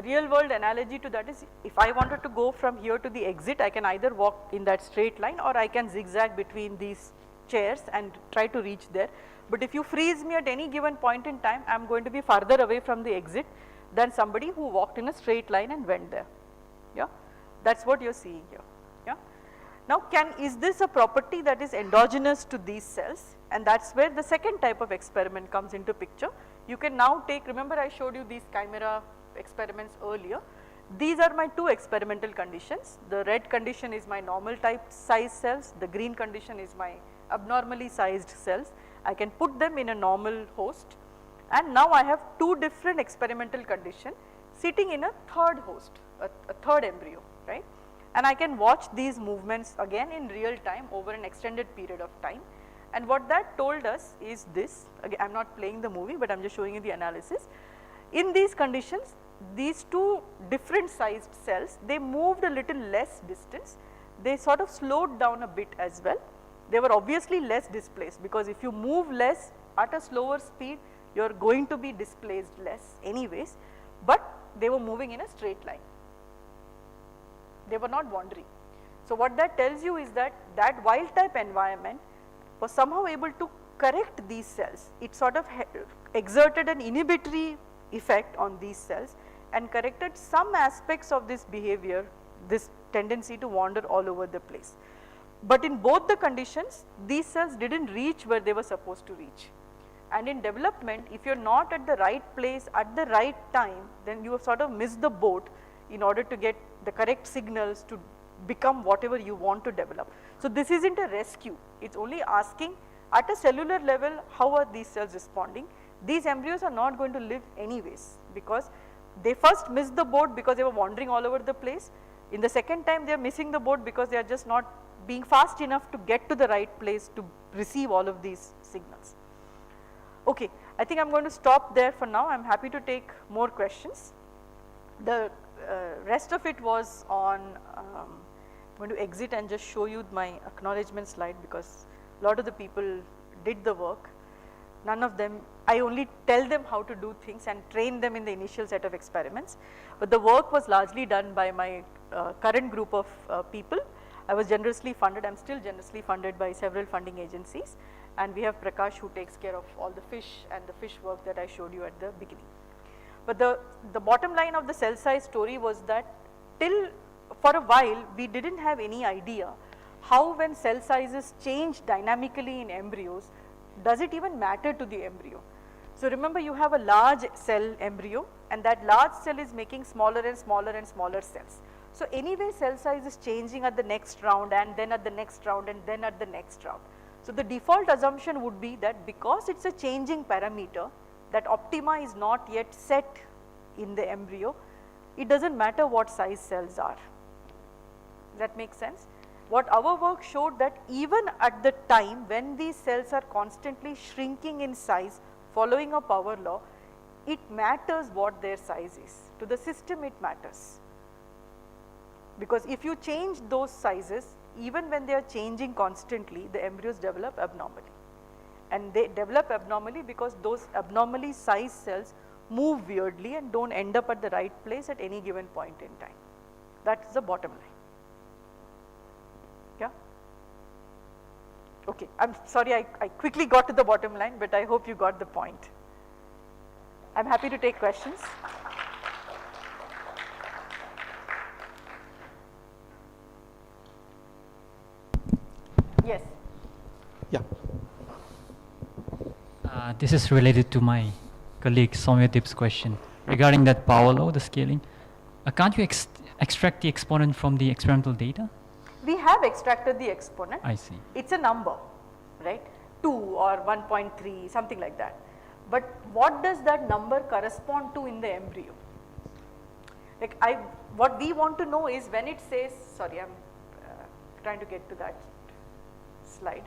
real world analogy to that is, if I wanted to go from here to the exit, I can either walk in that straight line or I can zigzag between these chairs and try to reach there. But if you freeze me at any given point in time, I am going to be farther away from the exit than somebody who walked in a straight line and went there. Yeah, that's what you're seeing here. Yeah. Now, is this a property that is endogenous to these cells? And that's where the second type of experiment comes into picture. You can now take, remember I showed you these chimera experiments earlier. These are my two experimental conditions. The red condition is my normal type size cells, the green condition is my abnormally sized cells. I can put them in a normal host, and now I have two different experimental conditions sitting in a third host, a third embryo, right? And I can watch these movements again in real time over an extended period of time. And what that told us is this, again I am not playing the movie, but I am just showing you the analysis. In these conditions, these two different sized cells, they moved a little less distance, they sort of slowed down a bit as well. They were obviously less displaced, because if you move less at a slower speed, you are going to be displaced less anyways, but they were moving in a straight line. They were not wandering. So what that tells you is that that wild type environment was somehow able to correct these cells. It sort of exerted an inhibitory effect on these cells and corrected some aspects of this behavior, this tendency to wander all over the place. But in both the conditions, these cells didn't reach where they were supposed to reach. And in development, if you are not at the right place at the right time, then you have sort of missed the boat in order to get the correct signals to become whatever you want to develop. So this isn't a rescue, it's only asking at a cellular level, how are these cells responding? These embryos are not going to live anyways, because they first missed the boat because they were wandering all over the place. In the second time, they are missing the boat because they are just not being fast enough to get to the right place to receive all of these signals. Okay, I think I am going to stop there for now. I am happy to take more questions. The rest of it was on, I'm going to exit and just show you my acknowledgement slide, because a lot of the people did the work. None of them, I only tell them how to do things and train them in the initial set of experiments. But the work was largely done by my current group of people. I was generously funded, I am still generously funded by several funding agencies. And we have Prakash who takes care of all the fish and the fish work that I showed you at the beginning. But the bottom line of the cell size story was that for a while we didn't have any idea how, when cell sizes change dynamically in embryos, does it even matter to the embryo. So remember, you have a large cell embryo, and that large cell is making smaller and smaller and smaller cells. So anyway, cell size is changing at the next round, and then at the next round, and then at the next round. So the default assumption would be that because it's a changing parameter, that optima is not yet set in the embryo, it doesn't matter what size cells are. Does that make sense? What our work showed, that even at the time when these cells are constantly shrinking in size following a power law, it matters what their size is. To the system it matters. Because if you change those sizes, even when they are changing constantly, the embryos develop abnormally. And they develop abnormally because those abnormally sized cells move weirdly and don't end up at the right place at any given point in time. That is the bottom line. Yeah? Okay, I'm sorry I quickly got to the bottom line, but I hope you got the point. I'm happy to take questions. Yes. Yeah. This is related to my colleague Soumyadip's question regarding that power law, the scaling. Can't you extract the exponent from the experimental data? We have extracted the exponent. I see. It's a number, right? 2 or 1.3, something like that. But what does that number correspond to in the embryo? Like what we want to know is when it says, sorry, I'm trying to get to that slide.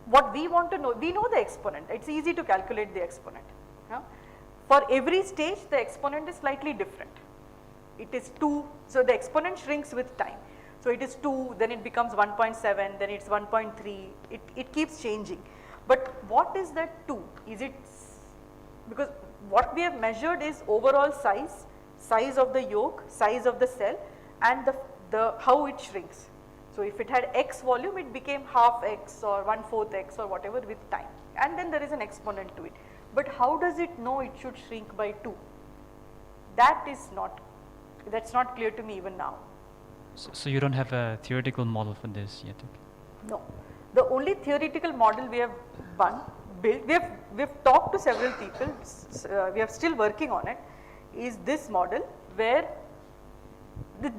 What we want to know, we know the exponent. It's easy to calculate the exponent. Yeah? For every stage, the exponent is slightly different. It is 2, so the exponent shrinks with time. So it is 2, then it becomes 1.7, then it's 1.3, it keeps changing. But what is that 2? Is it, because what we have measured is overall size of the yolk, size of the cell, and the how it shrinks. So So if it had x volume, it became half x or 1/4 x or whatever with time, and then there is an exponent to it. But how does it know it should shrink by 2? That's not clear to me even now. So you don't have a theoretical model for this yet? Okay. No, the only theoretical model we have built, we have talked to several people, we are still working on it, is this model where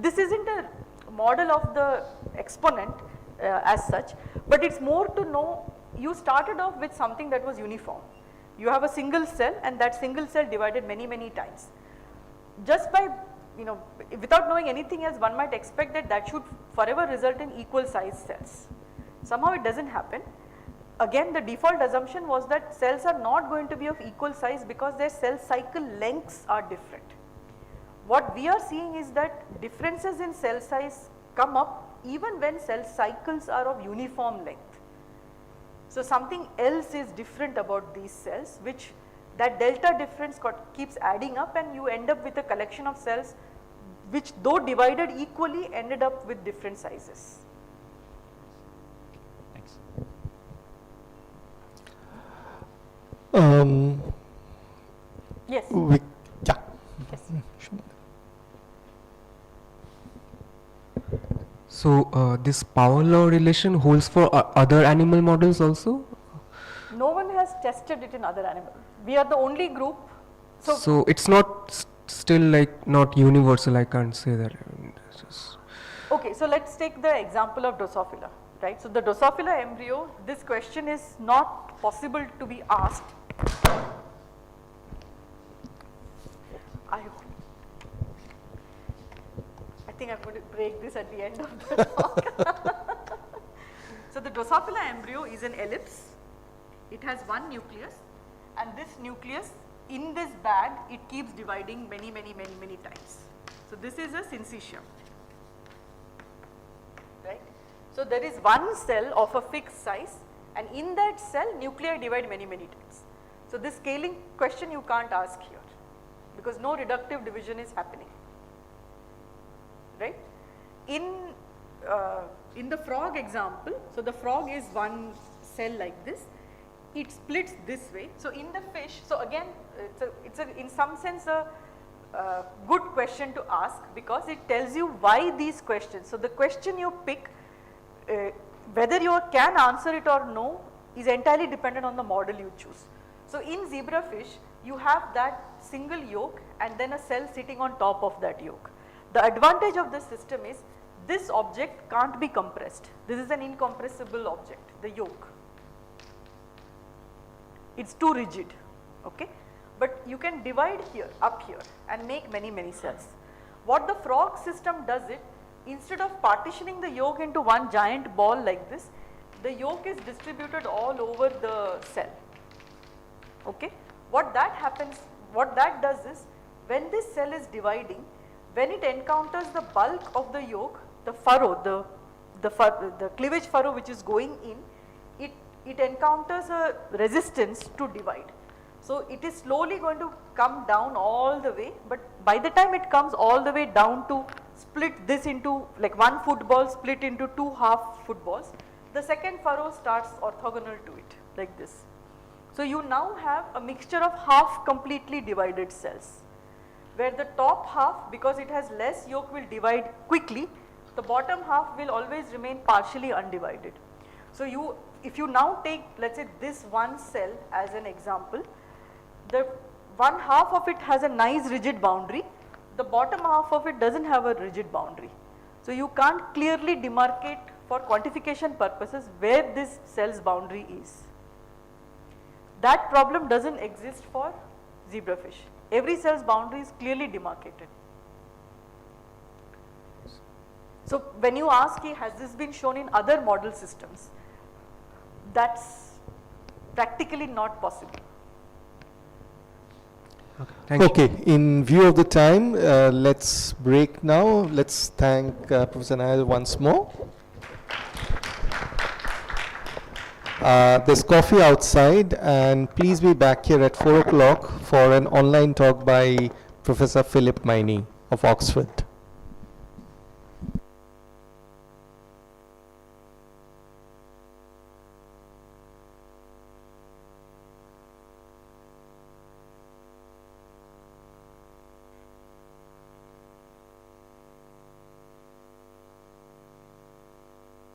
this isn't a model of the exponent as such, but it's more to know you started off with something that was uniform. You have a single cell and that single cell divided many times. Just by, without knowing anything else, one might expect that should forever result in equal size cells. Somehow it doesn't happen. Again, the default assumption was that cells are not going to be of equal size because their cell cycle lengths are different. What we are seeing is that differences in cell size come up even when cell cycles are of uniform length. So something else is different about these cells, which that delta difference keeps adding up, and you end up with a collection of cells which, though divided equally, ended up with different sizes. Thanks. Yes. Yeah. Yes. So this power law relation holds for other animal models also? No one has tested it in other animals. We are the only group. So it's not still like not universal, I can't say that. Okay, so let's take the example of Drosophila, right? So the Drosophila embryo, this question is not possible to be asked. I think I'm going to break this at the end of the talk. So the Drosophila embryo is an ellipse. It has one nucleus, and this nucleus in this bag, it keeps dividing many times. So this is a syncytium, right? So there is one cell of a fixed size, and in that cell nuclei divide many times. So this scaling question you can't ask here because no reductive division is happening, right? In the frog example, so the frog is one cell like this. It splits this way. So in the fish, so again, it's in some sense a good question to ask because it tells you why these questions. So the question you pick, whether you can answer it or no, is entirely dependent on the model you choose. So in zebrafish, you have that single yolk and then a cell sitting on top of that yolk. The advantage of this system is this object can't be compressed. This is an incompressible object, the yolk. It's too rigid, okay? But you can divide here, up here, and make many cells. What the frog system does it, instead of partitioning the yolk into one giant ball like this, the yolk is distributed all over the cell, okay? What that does is, when this cell is dividing, when it encounters the bulk of the yolk, the furrow, the cleavage furrow which is going in, it encounters a resistance to divide. So it is slowly going to come down all the way, but by the time it comes all the way down to split this into like one football split into two half footballs, the second furrow starts orthogonal to it like this. So you now have a mixture of half completely divided cells, where the top half, because it has less yolk, will divide quickly, the bottom half will always remain partially undivided. So if you now take, let's say, this one cell as an example, the one half of it has a nice rigid boundary, the bottom half of it doesn't have a rigid boundary. So you can't clearly demarcate for quantification purposes where this cell's boundary is. That problem doesn't exist for zebrafish. Every cell's boundary is clearly demarcated. So when you ask, has this been shown in other model systems? That's practically not possible. Okay, thank you. Okay, in view of the time, let's break now. Let's thank Professor Nair once more. There's coffee outside, and please be back here at 4 o'clock for an online talk by Professor Philip Miney of Oxford.